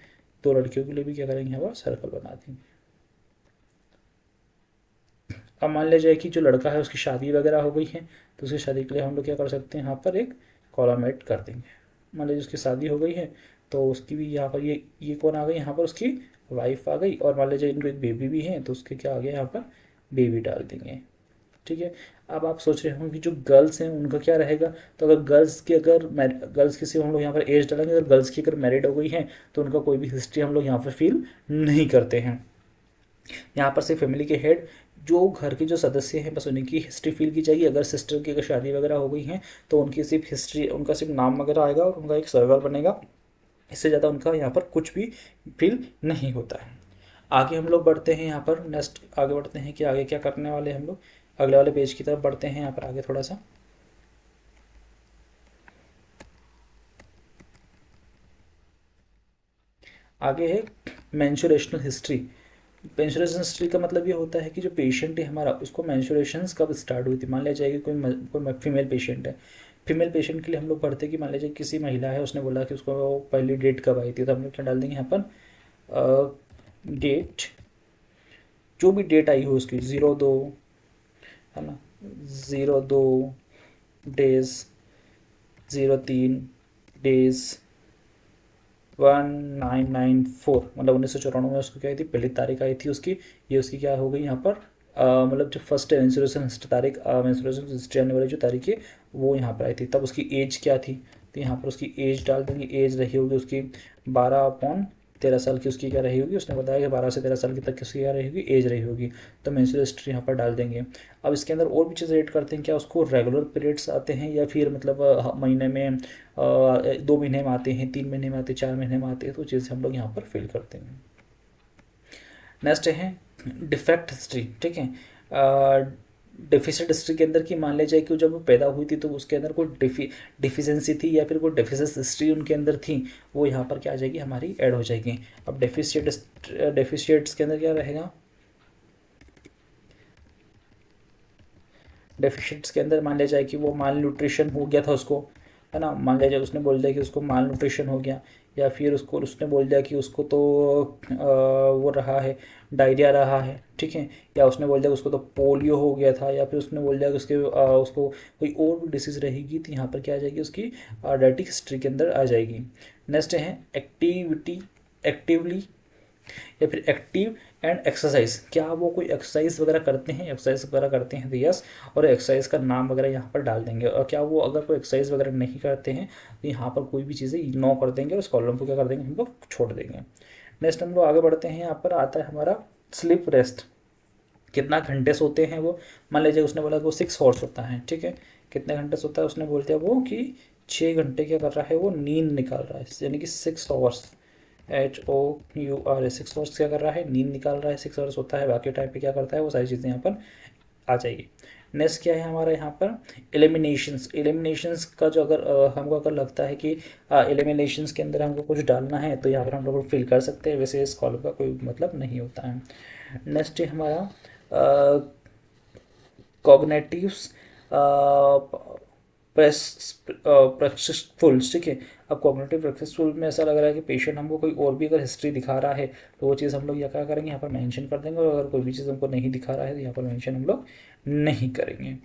2 लड़कियों के लिए भी क्या करेंगे, यहाँ पर सर्कल बना देंगे। अब मान लीजिए कि जो लड़का है उसकी शादी वगैरह हो गई है, तो उसकी शादी के लिए हम लोग क्या कर सकते हैं, यहाँ पर एक कॉलम ऐड कर देंगे। मान लीजिए उसकी शादी हो गई है, तो उसकी भी यहाँ पर ये कौन आ गई, यहाँ पर उसकी वाइफ आ गई। और मान लीजिए इनको एक बेबी भी है, तो उसके क्या आ गया, यहाँ पर बेबी डाल देंगे। ठीक है। अब आप सोच रहे होंगे कि जो गर्ल्स हैं उनका क्या रहेगा, तो अगर गर्ल्स की सिर्फ हम लोग यहाँ पर एज डालेंगे, अगर गर्ल्स की अगर मैरिड हो गई है तो उनका कोई भी हिस्ट्री हम लोग यहाँ पर फिल नहीं करते हैं। यहाँ पर सिर्फ फैमिली के हेड, जो घर के जो सदस्य हैं, बस उन्हीं की हिस्ट्री फिल की जाएगी। अगर सिस्टर की अगर शादी वगैरह हो गई है तो उनकी सिर्फ हिस्ट्री, उनका सिर्फ नाम वगैरह आएगा और उनका एक सर्वर बनेगा। इससे ज़्यादा उनका यहाँ पर कुछ भी फिल नहीं होता है। आगे हम लोग बढ़ते हैं, यहाँ पर नेक्स्ट आगे बढ़ते हैं कि आगे क्या करने वाले हैं हम लोग। अगले वाले पेज की तरफ बढ़ते हैं, यहाँ पर आगे थोड़ा सा आगे है मेंस्ट्रुएशनल हिस्ट्री। मेंस्ट्रुएशन हिस्ट्री का मतलब ये होता है कि जो पेशेंट है हमारा, उसको मेंस्ट्रुएशंस कब स्टार्ट हुई थी। मान लिया जाएगी कोई फीमेल पेशेंट है, फीमेल पेशेंट के लिए हम लोग पढ़ते हैं कि मान लीजिए किसी महिला है, उसने बोला कि उसको पहली डेट कब आई थी, तो हम लोग क्या डाल देंगे यहाँ पर डेट, जो भी डेट आई हो उसकी, 02 है ना, 02 डेज, 03 डेज, 1994, मतलब 1994 में उसको क्या आई थी, पहली तारीख आई थी उसकी। ये उसकी क्या हो गई यहाँ पर मतलब जो फर्स्ट मेंस्ट्रुएशन तारीख, मेंस्ट्रुएशन हिस्ट्री आने वाली जो तारीख है वो यहाँ पर आई थी। तब उसकी एज क्या थी, तो यहाँ पर उसकी एज डाल देंगे। एज रही होगी उसकी 12/13 साल की, उसकी क्या रही होगी, उसने बताया कि 12 से 13 साल की तक की उसकी क्या रही होगी, एज रही होगी। तो मेंस्ट्रुअल हिस्ट्री यहाँ पर डाल देंगे। अब इसके अंदर और भी चीज़ ऐड करते हैं, क्या उसको रेगुलर पीरियड्स आते हैं या फिर मतलब महीने में 2 महीने में आते हैं, 3 महीने में आते हैं, 4 महीने में आते हैं, तो चीज़ हम लोग यहाँ पर फिल करते हैं। नेक्स्ट है डिफेक्ट हिस्ट्री। ठीक है, डिफिशिएंट हिस्ट्री के अंदर की मान ले जाए कि जब वो पैदा हुई थी तो उसके अंदर कोई डिफिशिएंसी थी या फिर कोई डेफिशिएंट हिस्ट्री उनके अंदर थी, वो यहाँ पर क्या आ जाएगी, हमारी ऐड हो जाएगी। अब डेफिशिएंट्स के अंदर क्या रहेगा, डेफिशिएंट्स के अंदर मान लिया जाए कि वो माल न्यूट्रिशन हो गया था उसको, है ना, मान लिया जाए उसने बोल दिया कि उसको माल न्यूट्रिशन हो गया, या फिर उसने बोल दिया कि उसको तो वो रहा है, डायरिया रहा है, ठीक है, या उसने बोल दिया उसको तो पोलियो हो गया था, या फिर उसने बोल दिया कि उसको कोई और भी डिसीज़ रहेगी, तो यहाँ पर क्या आ जाएगी, उसकी डायरेक्ट हिस्ट्री के अंदर आ जाएगी। नेक्स्ट है एक्टिवली या फिर एक्टिव एंड एक्सरसाइज, क्या वो कोई एक्सरसाइज वगैरह करते हैं, एक्सरसाइज वगैरह करते हैं तो यस, और एक्सरसाइज का नाम वगैरह यहाँ पर डाल देंगे। और क्या वो अगर कोई एक्सरसाइज वगैरह नहीं करते हैं तो यहाँ पर कोई भी चीज़ें इग्नोर कर देंगे और इस कॉलम को क्या कर देंगे, हम लोग छोड़ देंगे। नेक्स्ट हम लोग आगे बढ़ते हैं, यहाँ पर आता है हमारा स्लीप रेस्ट, कितना घंटे सोते हैं वो। मान लीजिए उसने बोला कि वो 6 आवर्स होता है, ठीक है, कितने घंटे सोता है, उसने बोल दिया वो कि 6 घंटे क्या कर रहा है, वो नींद निकाल रहा है, यानी कि 6 आवर्स, HOUR 6 आवर्स क्या कर रहा है, नींद निकाल रहा है, 6 आवर्स होता है, बाकी टाइम पे क्या करता है, वो सारी चीज़ें यहाँ पर आ जाएगी। नेक्स्ट क्या है हमारा यहाँ पर एलिमिनेशंस का जो अगर हमको अगर लगता है कि एलिमिनेशंस के अंदर हमको कुछ डालना है तो यहाँ पर हम लोग फिल कर सकते हैं, वैसे इस कॉलम का कोई मतलब नहीं होता है। नेक्स्ट है हमारा कॉग्नेटिव्स सक्सेसफुल, ठीक है। अब कॉग्निटिव सक्सेसफुल में ऐसा लग रहा है कि पेशेंट हमको कोई और भी अगर हिस्ट्री दिखा रहा है तो वो चीज़ हम लोग यहाँ क्या करेंगे, यहाँ पर मेंशन कर देंगे, और अगर कोई भी चीज़ हमको नहीं दिखा रहा है तो यहाँ पर मेंशन हम लोग नहीं करेंगे।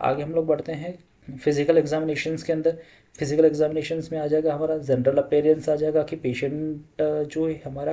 आगे हम लोग बढ़ते हैं फिजिकल एग्जामिनेशंस के अंदर। फिजिकल एग्जामिनेशंस में आ जाएगा हमारा जनरल अपीयरेंस, आ जाएगा कि पेशेंट जो है हमारा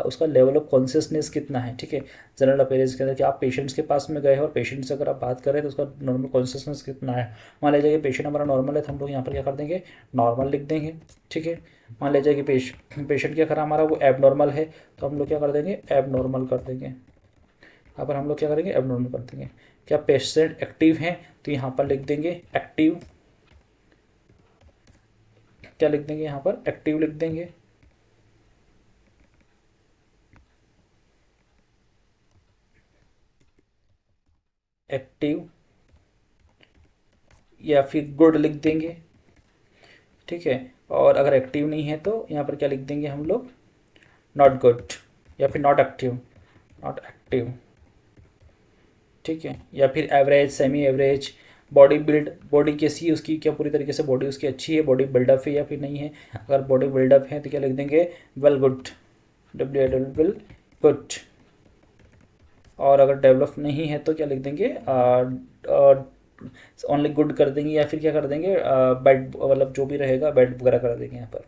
उसका लेवल ऑफ कॉन्शियसनेस कितना है, ठीक है। जनरल अपीयरेंस के अंदर कि आप पेशेंट्स के पास में गए हो और पेशेंट से अगर आप बात करें तो उसका नॉर्मल कॉन्शियसनेस कितना है। मान लीजिए कि पेशेंट हमारा नॉर्मल है तो हम लोग यहाँ पर क्या कर देंगे, नॉर्मल लिख देंगे, ठीक है। मान लीजिए कि पेशेंट क्या करा हमारा वो एबनॉर्मल है तो हम लोग क्या कर देंगे, एबनॉर्मल कर देंगे। यहाँ पर हम लोग क्या करेंगे, एबनॉर्मल कर देंगे। क्या पेशेंट एक्टिव हैं तो यहाँ पर लिख देंगे एक्टिव, क्या लिख देंगे, यहाँ पर एक्टिव लिख देंगे। एक्टिव या फिर गुड लिख देंगे, ठीक है। और अगर एक्टिव नहीं है तो यहाँ पर क्या लिख देंगे हम लोग, नॉट गुड। या फिर नॉट एक्टिव, नॉट एक्टिव, ठीक है, या फिर average, semi average, body build, body कैसी है उसकी, क्या पूरी तरीके से बॉडी उसकी अच्छी है, बॉडी बिल्डअप है या फिर नहीं है। अगर बॉडी बिल्डअप है तो क्या लिख देंगे, वेल गुड, वेल गुड। और अगर डेवलप नहीं है तो क्या लिख देंगे, ओनली गुड कर देंगे, या फिर क्या कर देंगे, बेड, मतलब जो भी रहेगा बेड वगैरह कर देंगे यहाँ पर।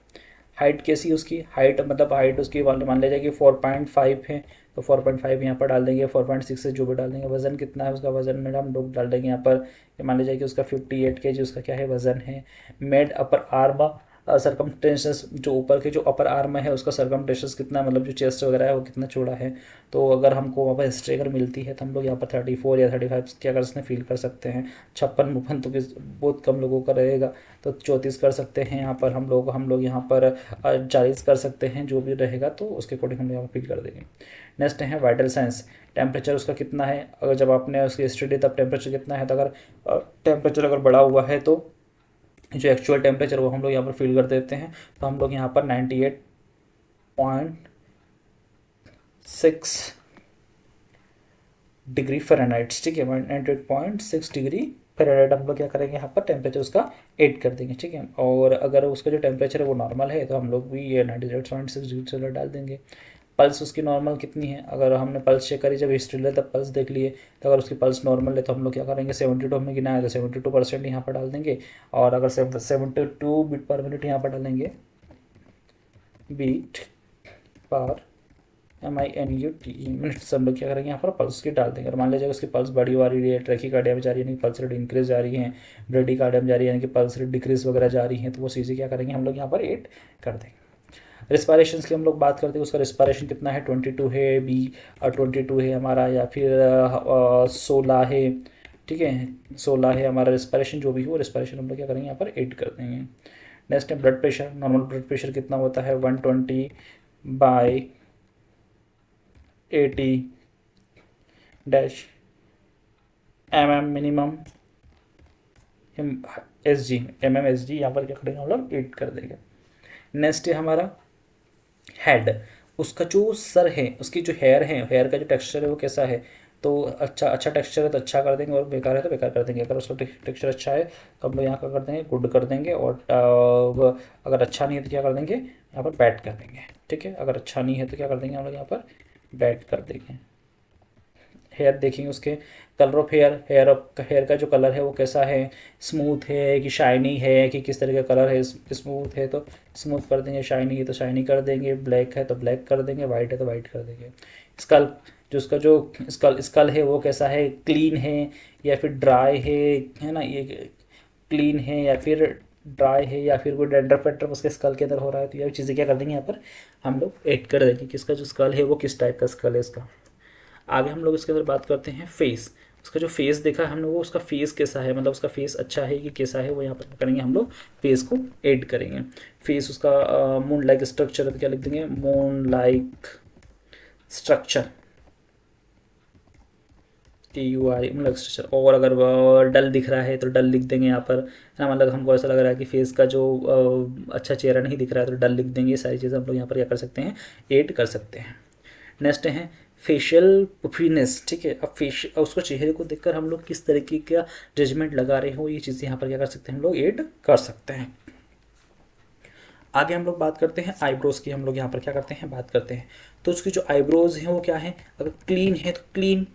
हाइट कैसी है उसकी, हाइट मतलब हाइट उसकी मान लिया जाए कि 4.5 है, तो 4.5 यहाँ पर डाल देंगे, 4.6 से जो भी डाल देंगे। वजन कितना है उसका, वजन में हम लोग डाल देंगे यहाँ पर, मान लीजिए कि उसका 58 kg उसका क्या है, वजन है। मेड अपर आर्म सरकमटेंसेस, जो ऊपर के जो अपर आर्म है उसका सरकमटेंसेस कितना, मतलब जो चेस्ट वगैरह है वो कितना चौड़ा है। तो अगर हमको वहाँ पर हिस्ट्री अगर मिलती है तो हम लोग यहाँ पर 34 या 35 क्या कर सकते हैं, फील कर सकते हैं। 56 मुपन तो बहुत कम लोगों का रहेगा, तो 34 कर सकते हैं यहाँ पर हम लोग यहाँ पर 40 कर सकते हैं, जो भी रहेगा तो उसके अकॉर्डिंग हम यहाँ पर फील कर देंगे। नेक्स्ट है वाइटल साइंस, टेम्परेचर उसका कितना है, अगर जब आपने उसकी हिस्ट्री दी तब टेम्परेचर कितना है, तो अगर टेम्परेचर अगर बढ़ा हुआ है तो जो एक्चुअल टेम्परेचर वो हम लोग यहाँ पर फील कर देते हैं। तो हम लोग यहाँ पर 98.6 डिग्री फ़ारेनहाइट, ठीक है, 98.6 डिग्री फ़ारेनहाइट हम लोग क्या करेंगे यहाँ पर टेम्परेचर उसका 8 कर देंगे, ठीक है। और अगर उसका जो टेम्परेचर है वो नॉर्मल है तो हम लोग भी ये 98.6 डिग्री सेल्सियस डाल देंगे। पल्स उसकी नॉर्मल कितनी है, अगर हमने पल्स चेक करी, जब हिस्ट्री ले तब पल्स देख लिए, तो अगर उसकी पल्स नॉर्मल है तो हम लोग क्या करेंगे, 72 हमने गिना है तो 72% यहाँ पर डाल देंगे। और अगर 72 बीट पर मिनट यहाँ पर डालेंगे, बीट पर MINUT मिनट्स, हम लोग क्या करेंगे यहाँ पर पल्स की डाल देंगे। और मान लीजिए उसकी पल्स बढ़ी आ रही है, ट्रैकीकार्डिया में जा रही है, यानी कि पल्स रेट इंक्रीज जा रही है, ब्रेडिकार्डिया में जा रही है, यानी कि पल्स रेट डिक्रीज वगैरह जा रही है, तो वो चीज़ें क्या करेंगे हम लोग यहाँ पर 8 कर देंगे। रिस्पायरेशन की हम लोग बात करते हैं, उसका रिस्पायरेशन कितना है, 22 है, बी 22 है हमारा, या फिर 16 है, ठीक है, 16 है हमारा रिस्पायरेशन, जो भी हो रिस्पायरेशन हम लोग क्या करेंगे यहाँ पर 8 कर देंगे। नेक्स्ट है blood pressure, normal blood pressure कितना होता है, 120/80 dash mm minimum SG, SG यहाँ पर क्या करेंगे हम लोग 8 कर देंगे। नेक्स्ट है हमारा हेड, उसका जो सर है, उसकी जो हेयर है, हेयर का जो टेक्सचर है वो कैसा है, तो अच्छा टेक्सचर है तो अच्छा कर देंगे, और बेकार है तो बेकार कर देंगे। अगर उसका टेक्सचर अच्छा है तो हम लोग यहाँ क्या कर देंगे, गुड कर देंगे। और अगर अच्छा नहीं है तो क्या कर देंगे, यहाँ पर बैड कर देंगे, ठीक है। अगर अच्छा नहीं है तो क्या कर देंगे हम लोग यहाँ पर बैड कर देंगे। हेयर देखेंगे, उसके कलर ऑफ हेयर का जो कलर है वो कैसा है, स्मूथ है कि शाइनी है, कि किस तरह का कलर है। स्मूथ है तो स्मूथ कर देंगे, शाइनी है तो शाइनी कर देंगे, ब्लैक है तो ब्लैक कर देंगे, वाइट है तो वाइट कर देंगे। स्कल, जो उसका जो स्कल है वो कैसा है, क्लीन है या फिर ड्राई है ना, ये क्लीन है या फिर ड्राई है, या फिर कोई डेंड्रफ वेंड्रफ उसके स्कल के अंदर हो रहा है, तो ये चीज़ें क्या कर देंगे यहाँ पर हम लोग ऐड कर देंगे कि इसका जो स्कल है वो किस टाइप का स्कल है इसका। आगे हम लोग इसके अंदर बात करते हैं फेस, उसका जो फेस देखा है हम लोग, उसका फेस कैसा है, मतलब उसका फेस अच्छा है कि कैसा है, वो यहाँ पर करेंगे हम लोग फेस को ऐड करेंगे। फेस उसका मून लाइक स्ट्रक्चर है तो क्या लिख देंगे, moon like structure, TURE moon like structure. और अगर डल दिख रहा है तो डल लिख देंगे यहाँ पर, है ना, मतलब हमको ऐसा लग रहा है कि फेस का जो अच्छा चेहरा नहीं दिख रहा है तो डल लिख देंगे। ये सारी चीज़ें हम लोग यहाँ पर क्या कर सकते हैं, ऐड कर सकते हैं। नेक्स्ट है फेशियल पफीनेस, ठीक है। अब उसको चेहरे को देखकर हम लोग किस तरीके का जजमेंट लगा रहे हो, ये चीज़ें यहाँ पर क्या कर सकते हैं हम लोग ऐड कर सकते हैं। आगे हम लोग बात करते हैं आईब्रोज की, हम लोग यहाँ पर क्या करते हैं बात करते हैं। तो उसकी जो आईब्रोज हैं वो क्या है, अगर क्लीन है तो क्लीन,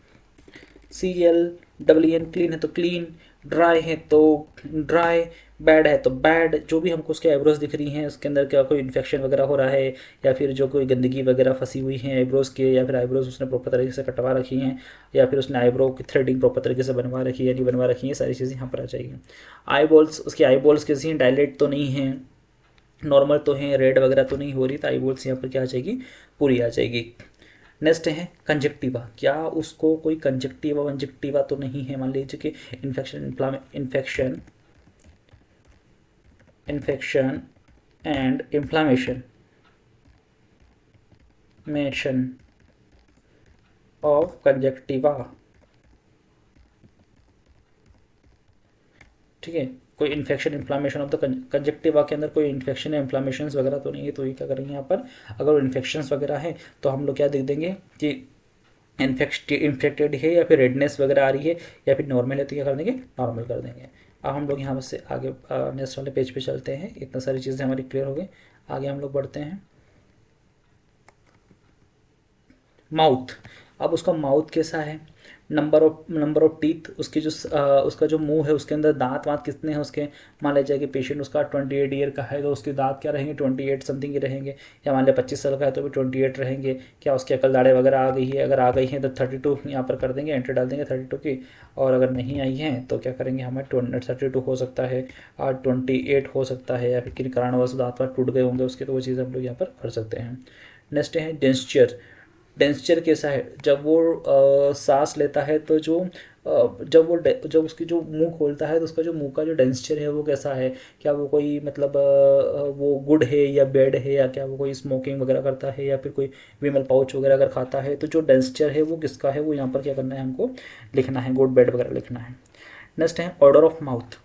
CLEEN क्लीन है तो क्लीन, ड्राई है तो ड्राई, बैड है तो बैड। जो भी हमको उसके आईब्रोज दिख रही हैं उसके अंदर क्या कोई इन्फेक्शन वगैरह हो रहा है, या फिर जो कोई गंदगी वगैरह फंसी हुई है आईब्रोज के, या फिर आईब्रोज उसने प्रॉपर तरीके से कटवा रखी हैं, या फिर उसने आईब्रो की थ्रेडिंग प्रॉपर तरीके से बनवा रखी है या नहीं बनवा रखी है, सारी चीज़ें यहाँ पर आ जाएगी। आई बॉल्स, उसकी आई बॉल्स कैसी हैं, डायलेट तो नहीं है, नॉर्मल तो हैं, रेड वगैरह तो नहीं हो रही, तो आई बॉल्स यहाँ पर क्या आ जाएगी, पूरी आ जाएगी। नेक्स्ट है कंजक्टिवा, क्या उसको कोई कंजक्टिवा वंजक्टिवा तो नहीं है, मान लीजिए कि infection and inflammation of conjunctiva, ठीक है, कोई infection inflammation of the conjunctiva के अंदर कोई इन्फेक्शन या इन्फ्लामेशन वगैरह तो नहीं है, तो ये क्या करेंगे यहाँ पर, अगर इन्फेक्शन वगैरह है तो हम लोग क्या देख देंगे कि इन्फेक्टेड है या फिर रेडनेस वगैरह आ रही है या फिर नॉर्मल है, तो क्या कर देंगे, नॉर्मल कर देंगे। अब हम लोग यहाँ से आगे नेक्स्ट वाले पेज पे चलते हैं। इतना सारी चीज़ें हमारी क्लियर हो गई, आगे हम लोग बढ़ते हैं। माउथ, अब उसका माउथ कैसा है, नंबर ऑफ टीथ, उसकी जो उसका जो मुंह है उसके अंदर दांत वाँत कितने हैं उसके। मान लीजिए कि पेशेंट उसका 28 ईयर का है तो उसके दांत क्या रहेंगे, 28 समथिंग के रहेंगे, या मान लिया 25 साल का है तो भी 28 रहेंगे। क्या उसकी अकल दाढ़े वगैरह आ गई है, अगर आ गई है तो 32 यहाँ पर कर देंगे, एंट्री डाल देंगे 32 की, और अगर नहीं आई है तो क्या करेंगे, हमें 32 हो सकता है और 28 हो सकता है, या फिर किन कारणवश दांत वाँत टूट गए होंगे उसके, तो वो चीज़ हम लोग यहाँ पर कर सकते हैं। नेक्स्ट है डेंचर। डेंचर कैसा है, जब वो सांस लेता है तो जो जब उसकी जो मुंह खोलता है तो उसका जो मुंह का जो डेंचर है वो कैसा है, क्या वो कोई मतलब वो गुड है या बैड है, या क्या वो कोई स्मोकिंग वगैरह करता है या फिर कोई विमल पाउच वगैरह अगर खाता है, तो जो डेंचर है वो किसका है, वो यहाँ पर क्या करना है, हमको लिखना है, गुड बैड वगैरह लिखना है। नेक्स्ट है ऑर्डर ऑफ माउथ।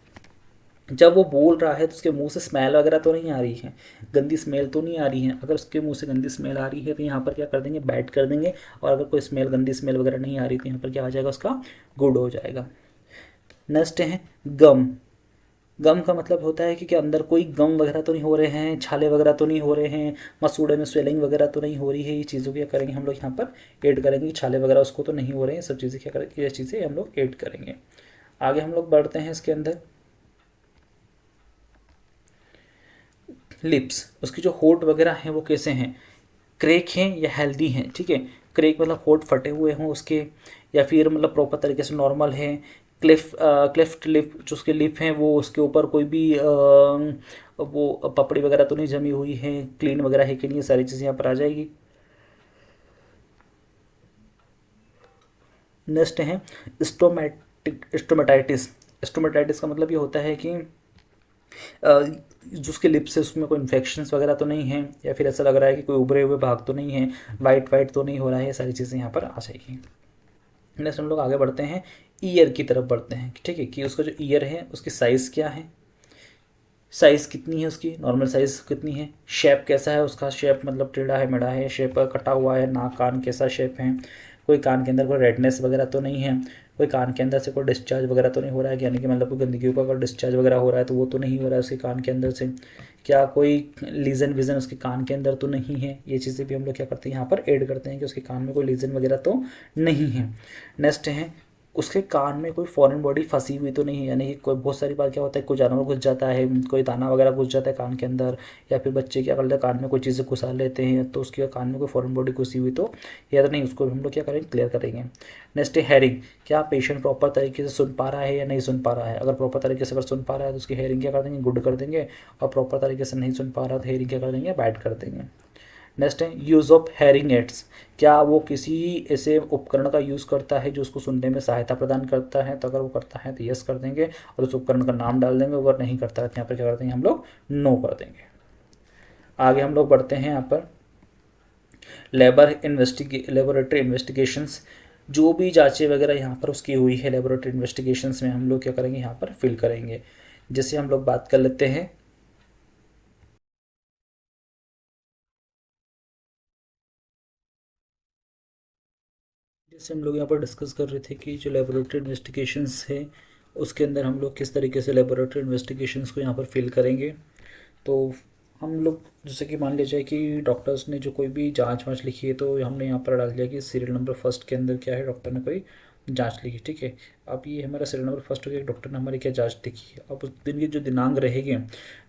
जब वो बोल रहा है तो उसके मुंह से स्मेल वगैरह तो नहीं आ रही है, गंदी स्मेल तो नहीं आ रही है। अगर उसके मुंह से गंदी स्मेल आ रही है तो यहाँ पर क्या कर देंगे, बैड कर देंगे, और अगर कोई स्मेल गंदी स्मेल वगैरह नहीं आ रही तो यहाँ पर क्या आ जाएगा, उसका गुड हो जाएगा। नेक्स्ट है गम। गम का मतलब होता है कि क्या अंदर कोई गम वगैरह तो नहीं हो रहे हैं, छाले वगैरह तो नहीं हो रहे हैं, मसूड़े में स्वेलिंग वगैरह तो नहीं हो रही है, ये चीज़ों क्या करेंगे हम लोग यहाँ पर ऐड करेंगे, छाले वगैरह उसको तो नहीं हो रहे हैं, सब चीज़ें क्या करेंगे, ये चीज़ें हम लोग ऐड करेंगे। आगे हम लोग बढ़ते हैं इसके अंदर। लिप्स, उसकी जो होठ वगैरह हैं वो कैसे हैं, क्रैक हैं या हेल्दी हैं, ठीक है। क्रैक मतलब होठ फटे हुए हों उसके, या फिर मतलब प्रॉपर तरीके से नॉर्मल है। क्लेफ्ट लिप, जो उसके लिप हैं वो उसके ऊपर कोई भी वो पपड़ी वगैरह तो नहीं जमी हुई है, क्लीन वगैरह है कि नहीं, सारी चीज़ें यहाँ पर आ जाएगी। नेक्स्ट है स्टोमेटाइटिस। स्टोमेटाइटिस का मतलब ये होता है कि जो उसके लिप्स है उसमें कोई इन्फेक्शंस वगैरह तो नहीं है, या फिर ऐसा लग रहा है कि कोई उभरे हुए भाग तो नहीं है, वाइट वाइट तो नहीं हो रहा है, सारी चीज़ें यहाँ पर आ जाएगी। नेक्स्ट हम लोग आगे बढ़ते हैं, ईयर की तरफ बढ़ते हैं, ठीक है, कि उसका जो ईयर है उसकी साइज़ क्या है, साइज़ कितनी है उसकी, नॉर्मल साइज़ कितनी है, शेप कैसा है उसका, शेप मतलब टेढ़ा है मेढ़ा है, शेप कटा हुआ है, नाक कान कैसा शेप है, कोई कान के अंदर कोई रेडनेस वगैरह तो नहीं है, कोई कान के अंदर से कोई डिस्चार्ज वगैरह तो नहीं हो रहा है, यानी कि मतलब कोई गंदगी का अगर डिस्चार्ज वगैरह हो रहा है तो वो तो नहीं हो रहा है उसके कान के अंदर से, क्या कोई लीजन विजन उसके कान के अंदर तो नहीं है, ये चीज़ें भी हम लोग क्या करते हैं यहाँ पर ऐड करते हैं कि उसके कान में कोई लीजन वगैरह तो नहीं है। नेक्स्ट है उसके कान में कोई फॉरेन बॉडी फंसी हुई तो नहीं है, यानी कि कोई बहुत सारी बार क्या होता है कोई जानवर घुस जाता है, कोई दाना वगैरह घुस जाता है कान के अंदर, या फिर बच्चे क्या करते हैं कान में कोई चीज़ें घुसा लेते हैं, तो उसके कान में कोई फॉरेन बॉडी घुसी हुई तो या तो नहीं, उसको हम लोग क्या करेंगे, क्लियर करेंगे। नेक्स्ट है हेयरिंग, क्या पेशेंट प्रॉपर तरीके से सुन पा रहा है या नहीं सुन पा रहा है, अगर प्रॉपर तरीके से अगर सुन पा रहा है तो उसकी हेयरिंग क्या कर देंगे, गुड कर देंगे, और प्रॉपर तरीके से नहीं सुन पा रहा तो हेयरिंग क्या कर देंगे, बैड कर देंगे। नेक्स्ट है यूज़ ऑफ हेयरिंग एड्स, क्या वो किसी ऐसे उपकरण का यूज़ करता है जो उसको सुनने में सहायता प्रदान करता है, तो अगर वो करता है तो यस कर देंगे और उस उपकरण का नाम डाल देंगे, अगर नहीं करता है तो यहाँ पर क्या कर देंगे हम लोग, नो कर देंगे। आगे हम लोग बढ़ते हैं यहाँ पर लेबोरेटरी इन्वेस्टिगेशंस, जो भी जांचें वगैरह यहाँ पर उसकी हुई है लेबोरेटरी इन्वेस्टिगेशंस में हम लोग क्या करेंगे यहाँ पर फिल करेंगे। जैसे हम लोग बात कर लेते हैं जैसे हम लोग यहाँ पर डिस्कस कर रहे थे कि जो लेबोरेटरी इन्वेस्टिगेशंस है उसके अंदर हम लोग किस तरीके से लेबोरेटरी इन्वेस्टिगेशंस को यहाँ पर फिल करेंगे। तो हम लोग जैसे कि मान लीजिए कि डॉक्टर्स ने जो कोई भी जांच वाँच लिखी है तो हमने यहाँ पर डाल दिया कि सीरियल नंबर फर्स्ट के अंदर क्या है, डॉक्टर ने कोई जांच लिखी, ठीक है। अब ये हमारा सीरियल नंबर फर्स्ट हो गया, डॉक्टर ने हमारी क्या जांच लिखी है। अब उस दिन की जो दिनांक रहेगी,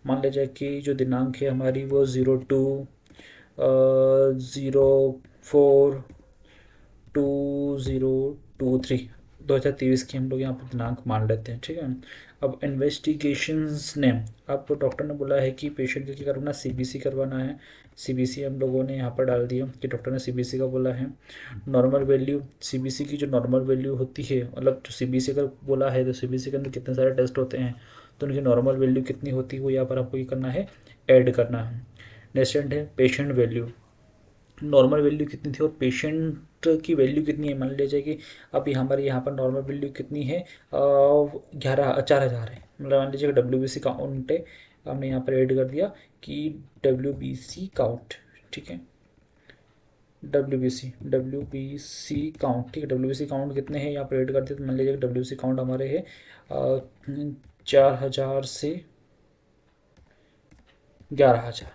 मान लीजिए कि जो दिनांक है हमारी वो 02/2023 की हम लोग यहाँ पर दिनांक मान लेते हैं, ठीक है। अब इन्वेस्टिगेशंस ने, अब डॉक्टर ने बोला है कि पेशेंट को क्या करना, सीबीसी करवाना है। सीबीसी हम लोगों ने यहाँ पर डाल दिया कि डॉक्टर ने सीबीसी का बोला है। नॉर्मल वैल्यू, सीबीसी की जो नॉर्मल वैल्यू होती है, मतलब जो सीबीसी का बोला है तो सीबीसी के अंदर कितने सारे टेस्ट होते हैं तो उनकी नॉर्मल वैल्यू कितनी होती है वो यहाँ पर आपको ये करना है, ऐड करना है। नेक्स्ट है पेशेंट वैल्यू, नॉर्मल वैल्यू कितनी थी और पेशेंट की वैल्यू कितनी है। मान लीजिए कि अभी हमारे यहाँ पर नॉर्मल वैल्यू कितनी है, 4,000 है। मतलब मान लीजिए WBC काउंट है, हमने यहाँ पर ऐड कर दिया कि WBC काउंट, ठीक है, WBC काउंट, ठीक है, WBC काउंट कितने हैं यहाँ पर ऐड कर दिया। तो मान लीजिए WBC काउंट हमारे है 4,000 से 11,000,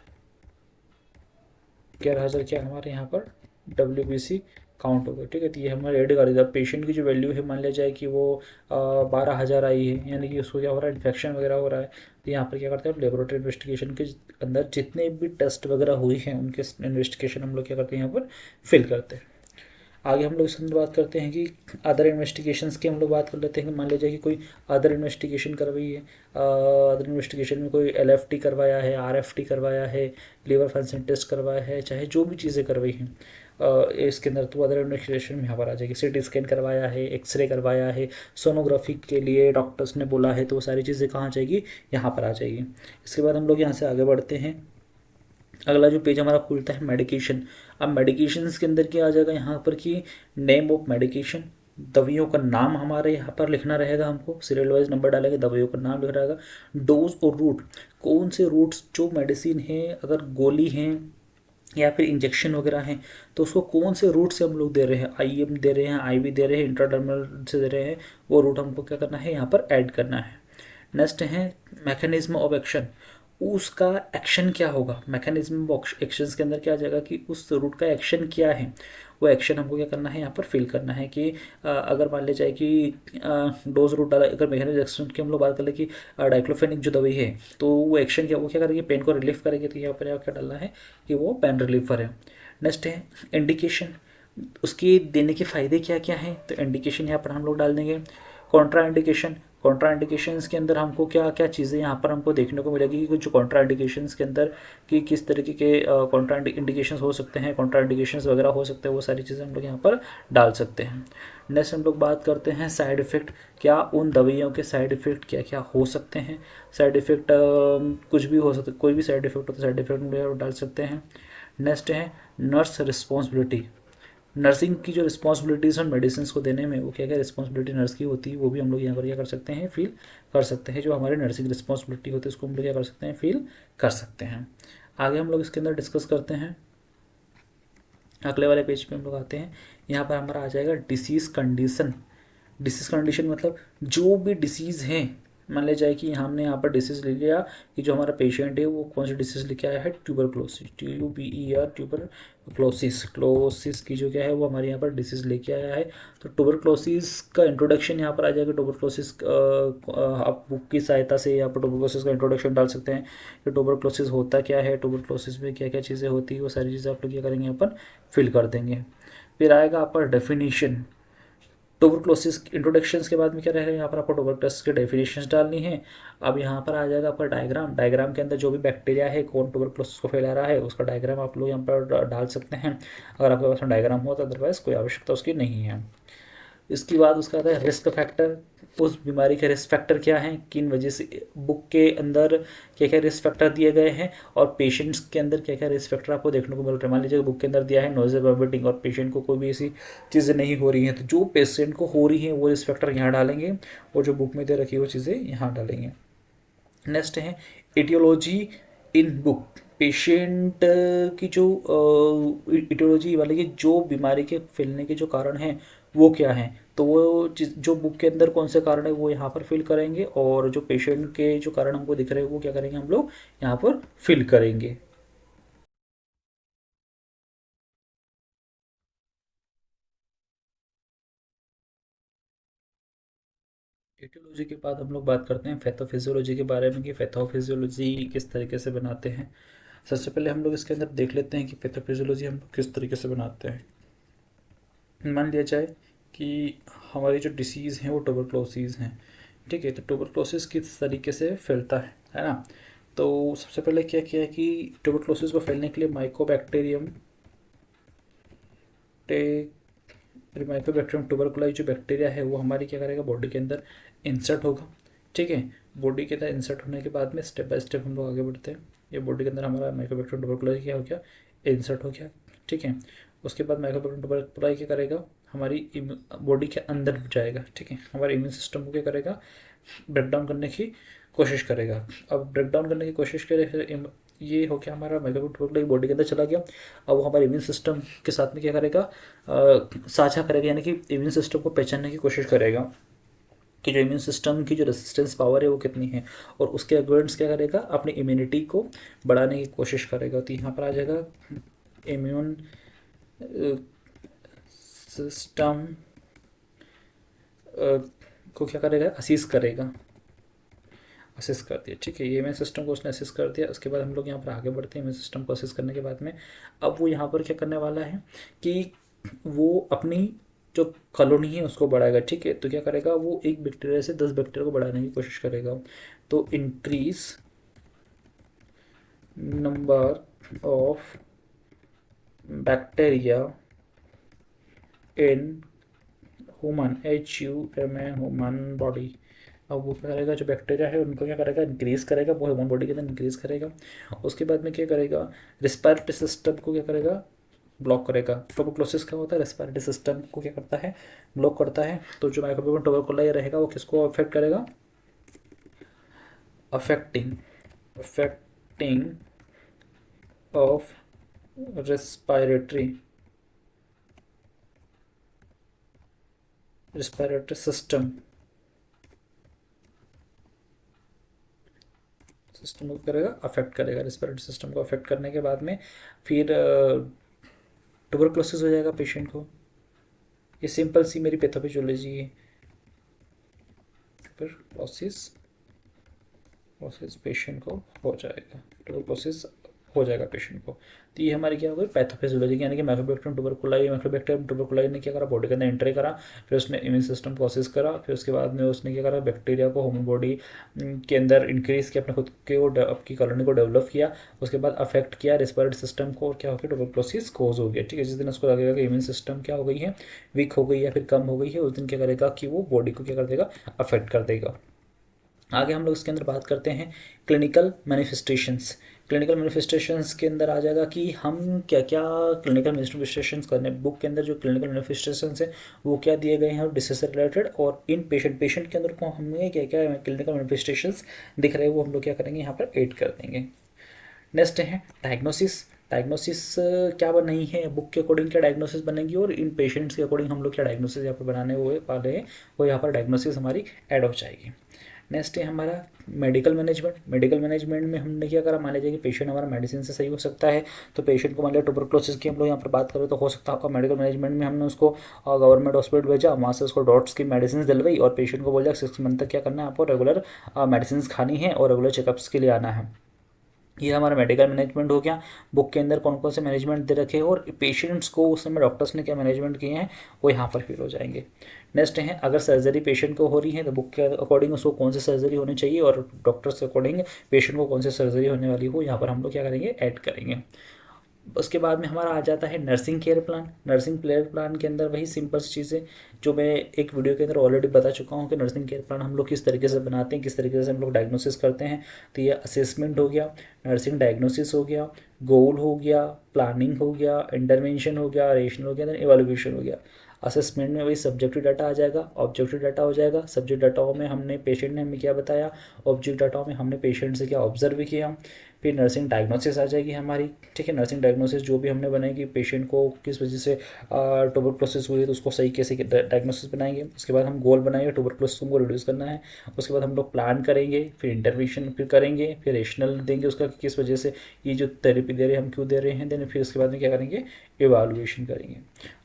11,000 क्या हमारे यहाँ पर WBC काउंट हो गया, ठीक है। तो ये हमारे ऐड कर दिया। पेशेंट की जो वैल्यू है मान लिया जाए कि वो 12,000 आई है, यानी कि उसको क्या हो रहा है, इन्फेक्शन वगैरह हो रहा है। तो यहाँ पर क्या करते हैं, लेबोरेटरी इन्वेस्टिगेशन के अंदर जितने भी टेस्ट वगैरह हुई हैं उनके इन्वेस्टिगेशन हम लोग क्या करते हैं, यहाँ पर फिल करते हैं। आगे हम लोग इसके अंदर बात करते हैं कि अदर इन्वेस्टिगेशंस की हम लोग बात कर लेते हैं कि मान लीजिए कि कोई अदर इन्वेस्टिगेशन करवाई है, अदर इन्वेस्टिगेशन में कोई LFT करवाया है, RFT करवाया है, लीवर फंक्शन टेस्ट करवाया है, चाहे जो भी चीज़ें करवाई हैं इसके अंदर, तो अदर इन्वेस्टिगेशन में यहाँ पर आ जाएगी। CT स्कैन करवाया है, एक्सरे करवाया है, सोनोग्राफी के लिए डॉक्टर्स ने बोला है, तो वो सारी चीज़ें कहाँ आ जाएगी, यहाँ पर आ जाएगी। इसके बाद हम लोग यहाँ से आगे बढ़ते हैं। अगला जो पेज हमारा खुलता है मेडिकेशन। अब मेडिकेशंस के अंदर क्या आ जाएगा यहाँ पर कि नेम ऑफ मेडिकेशन, दवाइयों का नाम हमारे यहाँ पर लिखना रहेगा, हमको सीरियल वाइज नंबर डालेंगे, दवाइयों का नाम लिखना रहेगा। डोज और रूट, कौन से रूट्स जो मेडिसिन है, अगर गोली हैं या फिर इंजेक्शन वगैरह हैं, तो उसको कौन से रूट से हम लोग दे रहे हैं, IM दे रहे हैं, IV दे रहे हैं, इंट्राडर्मल से दे रहे हैं, वो रूट हमको क्या करना है, यहाँ पर ऐड करना है। नेक्स्ट है मैकेनिज्म ऑफ एक्शन, उसका एक्शन क्या होगा। मैकेनिज्म ऑफ एक्शंस के अंदर क्या आ जाएगा कि उस रूट का एक्शन क्या है, वो एक्शन हमको क्या करना है, यहाँ पर फिल करना है। कि अगर मान लिया जाए कि डोज रूट डाला, अगर मैकेनिज्म एक्शन की हम लोग बात कर ले कि डाइक्लोफेनिक जो दवाई है, तो वो एक्शन क्या, वो क्या करेगी, पेन को रिलीफ करेगी। तो यहाँ पर क्या डालना है कि वो पेन रिलीफर है। नेक्स्ट है इंडिकेशन, उसके देने के फ़ायदे क्या क्या हैं, तो इंडिकेशन यहाँ पर हम लोग डाल देंगे। कॉन्ट्रा इंडिकेशन, कॉन्ट्रा इंडिकेशंस के अंदर हमको क्या क्या चीज़ें यहाँ पर हमको देखने को मिलेगी कि जो कॉन्ट्रा इंडिकेशंस के अंदर कि किस तरीके के कॉन्ट्रा इंडिकेशंस हो सकते हैं, कॉन्ट्रा इंडिकेशंस वगैरह हो सकते हैं, वो सारी चीज़ें हम लोग यहाँ पर डाल सकते हैं। नेक्स्ट हम लोग बात करते हैं साइड इफ़ेक्ट, क्या उन दवाइयों के साइड इफ़ेक्ट क्या क्या हो सकते हैं। साइड इफ़ेक्ट कुछ भी हो सकता है, कोई भी साइड इफ़ेक्ट हो तो साइड इफ़ेक्ट में डाल सकते हैं। नेक्स्ट है नर्स रिस्पॉन्सिबिलिटी, नर्सिंग की जो रिस्पॉन्सिबिलिटीज़ हैं मेडिसिन को देने में, वो क्या क्या रिस्पॉन्सिबिलिटी नर्स की होती है, वो भी हम लोग यहाँ पर क्या कर सकते हैं, फील कर सकते हैं। जो हमारे नर्सिंग रिस्पॉन्सिबिलिटी होती है उसको हम लोग क्या कर सकते हैं, फील कर सकते हैं। आगे हम लोग इसके अंदर डिस्कस करते हैं। अगले वाले पेज पे हम लोग आते हैं, यहाँ पर हमारा आ जाएगा डिसीज़ कंडीशन। डिसीज़ कंडीशन मतलब जो भी डिसीज़ हैं, मान लिया जाए कि हमने यहाँ पर डिसीज़ ले लिया कि जो हमारा पेशेंट है वो कौन सी डिसीज़ लेके आया है, ट्यूबरक्लोसिस, TUBER ट्यूबरक्लोसिस, क्लोसिस की जो क्या है वो हमारे यहाँ पर डिसीज़ लेके आया है। तो ट्यूबरक्लोसिस का इंट्रोडक्शन यहाँ पर आ जाएगा। ट्यूबरक्लोसिस आप बुक की सहायता से यहाँ पर ट्यूबरक्लोसिस का इंट्रोडक्शन डाल सकते हैं कि ट्यूबरक्लोसिस होता क्या है, ट्यूबरक्लोसिस में क्या क्या चीज़ें होती है, वो सारी चीज़ें आप लोग क्या करेंगे, यहाँ पर फिल कर देंगे। फिर आएगा आपका डेफिनेशन। ट्यूबरक्लोसिस इंट्रोडक्शंस के बाद में क्या रहेगा, यहाँ पर आपको ट्यूबरक्लोसिस की डेफिनेशंस डालनी है। अब यहाँ पर आ जाएगा आपका डायग्राम, डायग्राम के अंदर जो भी बैक्टीरिया है, कौन ट्यूबरक्लोसिस को फैला रहा है, उसका डायग्राम आप लोग यहाँ पर डाल सकते हैं अगर आपके पास में डायग्राम हो, तो अदरवाइज कोई आवश्यकता उसकी नहीं है। इसके बाद उसका आता है रिस्क फैक्टर, उस बीमारी के रिस्क फैक्टर क्या हैं, किन वजह से, बुक के अंदर क्या क्या रिस्क फैक्टर दिए गए हैं और पेशेंट्स के अंदर क्या क्या रिस्क फैक्टर आपको देखने को मिल रहा है। मान लीजिए बुक के अंदर दिया है नोज़ल वॉमिटिंग और पेशेंट को कोई भी ऐसी चीज़ें नहीं हो रही हैं, तो जो पेशेंट को हो रही हैं वो रिस्क फैक्टर यहाँ डालेंगे और जो बुक में दे रखी है वो चीज़ें यहाँ डालेंगे। नेक्स्ट है इटियोलॉजी इन बुक, पेशेंट की जो इटियोलॉजी वाले की जो बीमारी के फैलने के जो कारण हैं वो क्या हैं, तो वो जो बुक के अंदर कौन से कारण है वो यहाँ पर फिल करेंगे और जो पेशेंट के जो कारण हमको दिख रहे हैं वो क्या करेंगे, हम लोग यहाँ पर फिल करेंगे। एटियोलॉजी के बाद हम लोग बात करते हैं पैथोफिजियोलॉजी के बारे में कि पैथोफिजियोलॉजी किस तरीके से बनाते हैं। सबसे पहले हम लोग इसके अंदर देख लेते हैं कि पैथोफिजियोलॉजी हम लोग किस तरीके से बनाते हैं। मान लिया जाए कि हमारी जो डिसीज़ हैं वो ट्यूबरक्लोसिस हैं, ठीक है। तो ट्यूबरक्लोसिस किस तरीके से फैलता है ना। तो सबसे पहले क्या किया है कि ट्यूबरक्लोसिस को फैलने के लिए माइकोबैक्टीरियम माइकोबैक्टीरियम ट्यूबरकुलाई जो बैक्टीरिया है वो हमारी क्या करेगा, बॉडी के अंदर इंसर्ट होगा, ठीक है। बॉडी के अंदर इंसर्ट होने के बाद में स्टेप बाय स्टेप हम लोग आगे बढ़ते हैं। ये बॉडी के अंदर हमारा माइकोबैक्टीरियम ट्यूबरकुलाई क्या हो गया, इंसर्ट हो गया। ठीक है। उसके बाद माइक्रोबियल ट्यूबरकुलाई क्या करेगा, हमारी बॉडी के अंदर जाएगा, ठीक है, हमारे इम्यून सिस्टम को क्या करेगा, ब्रेक डाउन करने की कोशिश करेगा। अब ब्रेक डाउन करने की कोशिश करे, फिर ये हो गया हमारा माइक्रोबियल ट्यूबरकुलाई बॉडी के अंदर चला गया। अब वो हमारे इम्यून सिस्टम के साथ में क्या करेगा, साझा करेगा, यानी कि इम्यून सिस्टम को पहचानने की कोशिश करेगा कि जो इम्यून सिस्टम की जो रेसिस्टेंस पावर है वो कितनी है, और उसके अगेंस्ट क्या करेगा, अपनी इम्यूनिटी को बढ़ाने की कोशिश करेगा। तो यहाँ पर आ जाएगा इम्यून सिस्टम को क्या करेगा, असीस करेगा, असिस कर दिया, ठीक है, ये इम्यून सिस्टम को उसने असिस कर दिया। उसके बाद हम लोग यहाँ पर आगे बढ़ते हैं। इम्यून सिस्टम को असिस करने के बाद में अब वो यहाँ पर क्या करने वाला है कि वो अपनी जो कॉलोनी है उसको बढ़ाएगा, ठीक है। तो क्या करेगा, वो एक बैक्टीरिया से 10 बैक्टीरिया को बढ़ाने की कोशिश करेगा। तो increase number of bacteria in human human body. अब वो क्या करेगा, जो बैक्टीरिया है उनको क्या करेगा, इंक्रीज़ करेगा, वो ह्यूमन बॉडी के अंदर इंक्रीज़ करेगा। उसके बाद में क्या करेगा, रिस्पायरेटरी सिस्टम को क्या करेगा, ब्लॉक करेगा। ट्यूबरकुलोसिस क्या होता है, रेस्पिरेटरी सिस्टम को क्या करता है, ब्लॉक करता है। तो जो माइक्रोबियल ट्यूबरकुलाई रहेगा वो किसको अफेक्ट करेगा, अफेक्टिंग ऑफ रेस्पिरेटरी सिस्टम को करेगा, अफेक्ट करेगा। रेस्पिरेटरी सिस्टम को अफेक्ट करने के बाद में फिर ट्यूबरकुलोसिस हो जाएगा पेशेंट को। ये सिंपल सी मेरी पैथोलॉजी है। ट्यूबरकुलोसिस पेशेंट को हो जाएगा, ट्यूबरकुलोसिस हो जाएगा पेशेंट को। तो ये हमारी क्या हो गई, पैथोफिजियोलॉजी, यानी कि माइक्रोबैक्टीरियम ट्यूबरकुलाई ने क्या करा, बॉडी के अंदर एंट्री करा, फिर उसने इम्यून सिस्टम को असिस्ट करा, फिर उसके बाद में उसने क्या करा, बैक्टीरिया को ह्यूमन बॉडी के अंदर इंक्रीज किया, अपने खुद के आपकी कॉलोनी को डेवलप किया। उसके बाद अफेक्ट किया रेस्पिरेटरी सिस्टम को, और क्या हो गया, ट्यूबरकुलोसिस कोज हो गया, ठीक है। जिस दिन उसको लगेगा कि इम्यून सिस्टम क्या हो गई है, वीक हो गई है, फिर कम हो गई है, उस दिन क्या करेगा कि वो बॉडी को क्या कर देगा, अफेक्ट कर देगा। आगे हम लोग इसके अंदर बात करते हैं क्लिनिकल मैनिफेस्टेशंस। क्लिनिकल मैनिफेस्टेशंस के अंदर आ जाएगा कि हम क्या क्या क्लिनिकल मैनिफेस्टेशंस करने, बुक के अंदर जो क्लिनिकल मैनिफेस्टेशंस है वो क्या दिए गए हैं, और डिसीज से रिलेटेड, और इन पेशेंट के अंदर को हमें क्या क्या क्लिनिकल मैनिफेस्टेशंस दिख रहे हैं वो हम लोग क्या करेंगे, यहाँ पर ऐड कर देंगे। नेक्स्ट है डायग्नोसिस। डायग्नोसिस क्या नहीं है, बुक के अकॉर्डिंग क्या डायग्नोसिस बनेगी, और इन पेशेंट्स के अकॉर्डिंग हम लोग क्या डायग्नोसिस यहाँ पर बनाने हुए वाले हैं, वो यहाँ पर डायग्नोसिस हमारी ऐड हो जाएगी। नेक्स्ट है हमारा मेडिकल मैनेजमेंट। मेडिकल मैनेजमेंट में हमने क्या करा, मान लीजिए कि पेशेंट हमारा मेडिसिन से सही हो सकता है, तो पेशेंट को मान लिया ट्यूबरकुलोसिस की हम लोग यहाँ पर बात करें तो हो सकता है मेडिकल मैनेजमेंट में हमने उसको गवर्नमेंट हॉस्पिटल भेजा, वहाँ से उसको डॉट्स की मेडिसिन दिलवाई, और पेशेंट को बोल दिया 6 मंथ तक क्या करना है, आपको रेगुलर मेडिसिन खानी है और रेगुलर चेकअप्स के लिए आना है। ये हमारा मेडिकल मैनेजमेंट हो गया। बुक के अंदर कौन कौन से मैनेजमेंट दे रखे हैं, और पेशेंट्स को उस समय डॉक्टर्स ने क्या मैनेजमेंट किए हैं वो यहाँ पर फिल हो जाएंगे। नेक्स्ट है अगर सर्जरी पेशेंट को हो रही है तो बुक के अकॉर्डिंग उसको कौन सी सर्जरी होनी चाहिए, और डॉक्टर्स के अकॉर्डिंग पेशेंट को कौन सी सर्जरी होने वाली हो, यहाँ पर हम लोग क्या करेंगे, ऐड करेंगे। उसके बाद में हमारा आ जाता है nursing care plan. Nursing care plan के अंदर वही सिंपल चीज़ें जो मैं एक वीडियो के अंदर ऑलरेडी बता चुका हूँ कि नर्सिंग केयर प्लान हम लोग किस तरीके से बनाते हैं, किस तरीके से हम लोग डायग्नोसिस करते हैं। तो ये असेसमेंट हो गया, नर्सिंग डायग्नोसिस हो गया, गोल हो गया, प्लानिंग हो गया, इंटरवेंशन हो गया, रेशनल हो गया, देन एवेल्युएशन हो गया। असेसमेंट में वही सब्जेक्टिव डाटा आ जाएगा, ऑब्जेक्टिव डाटा हो जाएगा। सब्जेक्ट डाटाओं में हमने पेशेंट ने हमें क्या बताया, ऑब्जेक्ट डाटाओं में हमने पेशेंट से क्या ऑब्जर्व किया। फिर नर्सिंग डायग्नोसिस आ जाएगी हमारी, ठीक है। नर्सिंग डायग्नोसिस जो भी हमने बनाई कि पेशेंट को किस वजह से ट्यूबरकुलोसिस हुई है तो उसको सही कैसे डायग्नोसिस बनाएंगे। उसके बाद हम गोल बनाएंगे, ट्यूबरकुलोसिस को रिड्यूस करना है। उसके बाद हम लोग प्लान करेंगे, फिर इंटरवेंशन फिर करेंगे, फिर रेशनल देंगे उसका किस वजह से ये जो थेरेपी दे रहे हैं हम क्यों दे रहे हैं, देन फिर उसके बाद में क्या करेंगे, इवालुएशन करेंगे।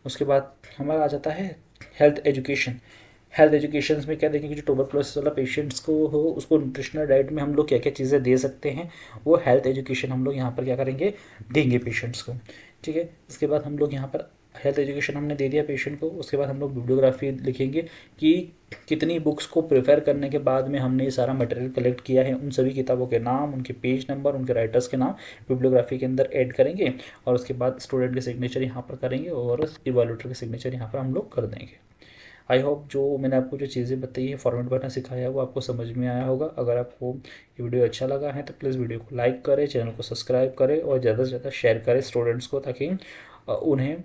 उसके बाद हमारा आ जाता है हेल्थ एजुकेशन। हेल्थ एजुकेशन में क्या देखेंगे, जो ट्यूबरकुलोसिस वाला पेशेंट्स को हो उसको न्यूट्रिशनल डाइट में हम लोग क्या क्या चीज़ें दे सकते हैं, वो हेल्थ एजुकेशन हम लोग यहाँ पर क्या करेंगे, देंगे पेशेंट्स को, ठीक है। इसके बाद हम लोग यहाँ पर हेल्थ एजुकेशन हमने दे दिया पेशेंट को। उसके बाद हम लोग बिब्लियोग्राफी लिखेंगे कि कितनी बुक्स को प्रेफर करने के बाद में हमने ये सारा मटेरियल कलेक्ट किया है, उन सभी किताबों के नाम, उनके पेज नंबर, उनके राइटर्स के नाम बिब्लियोग्राफी के अंदर ऐड करेंगे। और उसके बाद स्टूडेंट के सिग्नेचर यहाँ पर करेंगे, और इवैल्यूएटर के सिग्नेचर यहाँ पर हम लोग कर देंगे। आई होप जो मैंने आपको जो चीज़ें बताई है, फॉर्मेट बनाना सिखाया है, वो आपको समझ में आया होगा। अगर आपको ये वीडियो अच्छा लगा है तो प्लीज़ वीडियो को लाइक करें, चैनल को सब्सक्राइब करें, और ज़्यादा से ज़्यादा शेयर करें स्टूडेंट्स को, ताकि उन्हें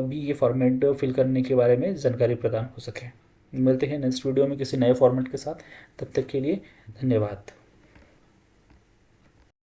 भी ये फॉर्मेट फिल करने के बारे में जानकारी प्रदान हो सके। मिलते हैं नेक्स्ट वीडियो में किसी नए फॉर्मेट के साथ, तब तक के लिए धन्यवाद।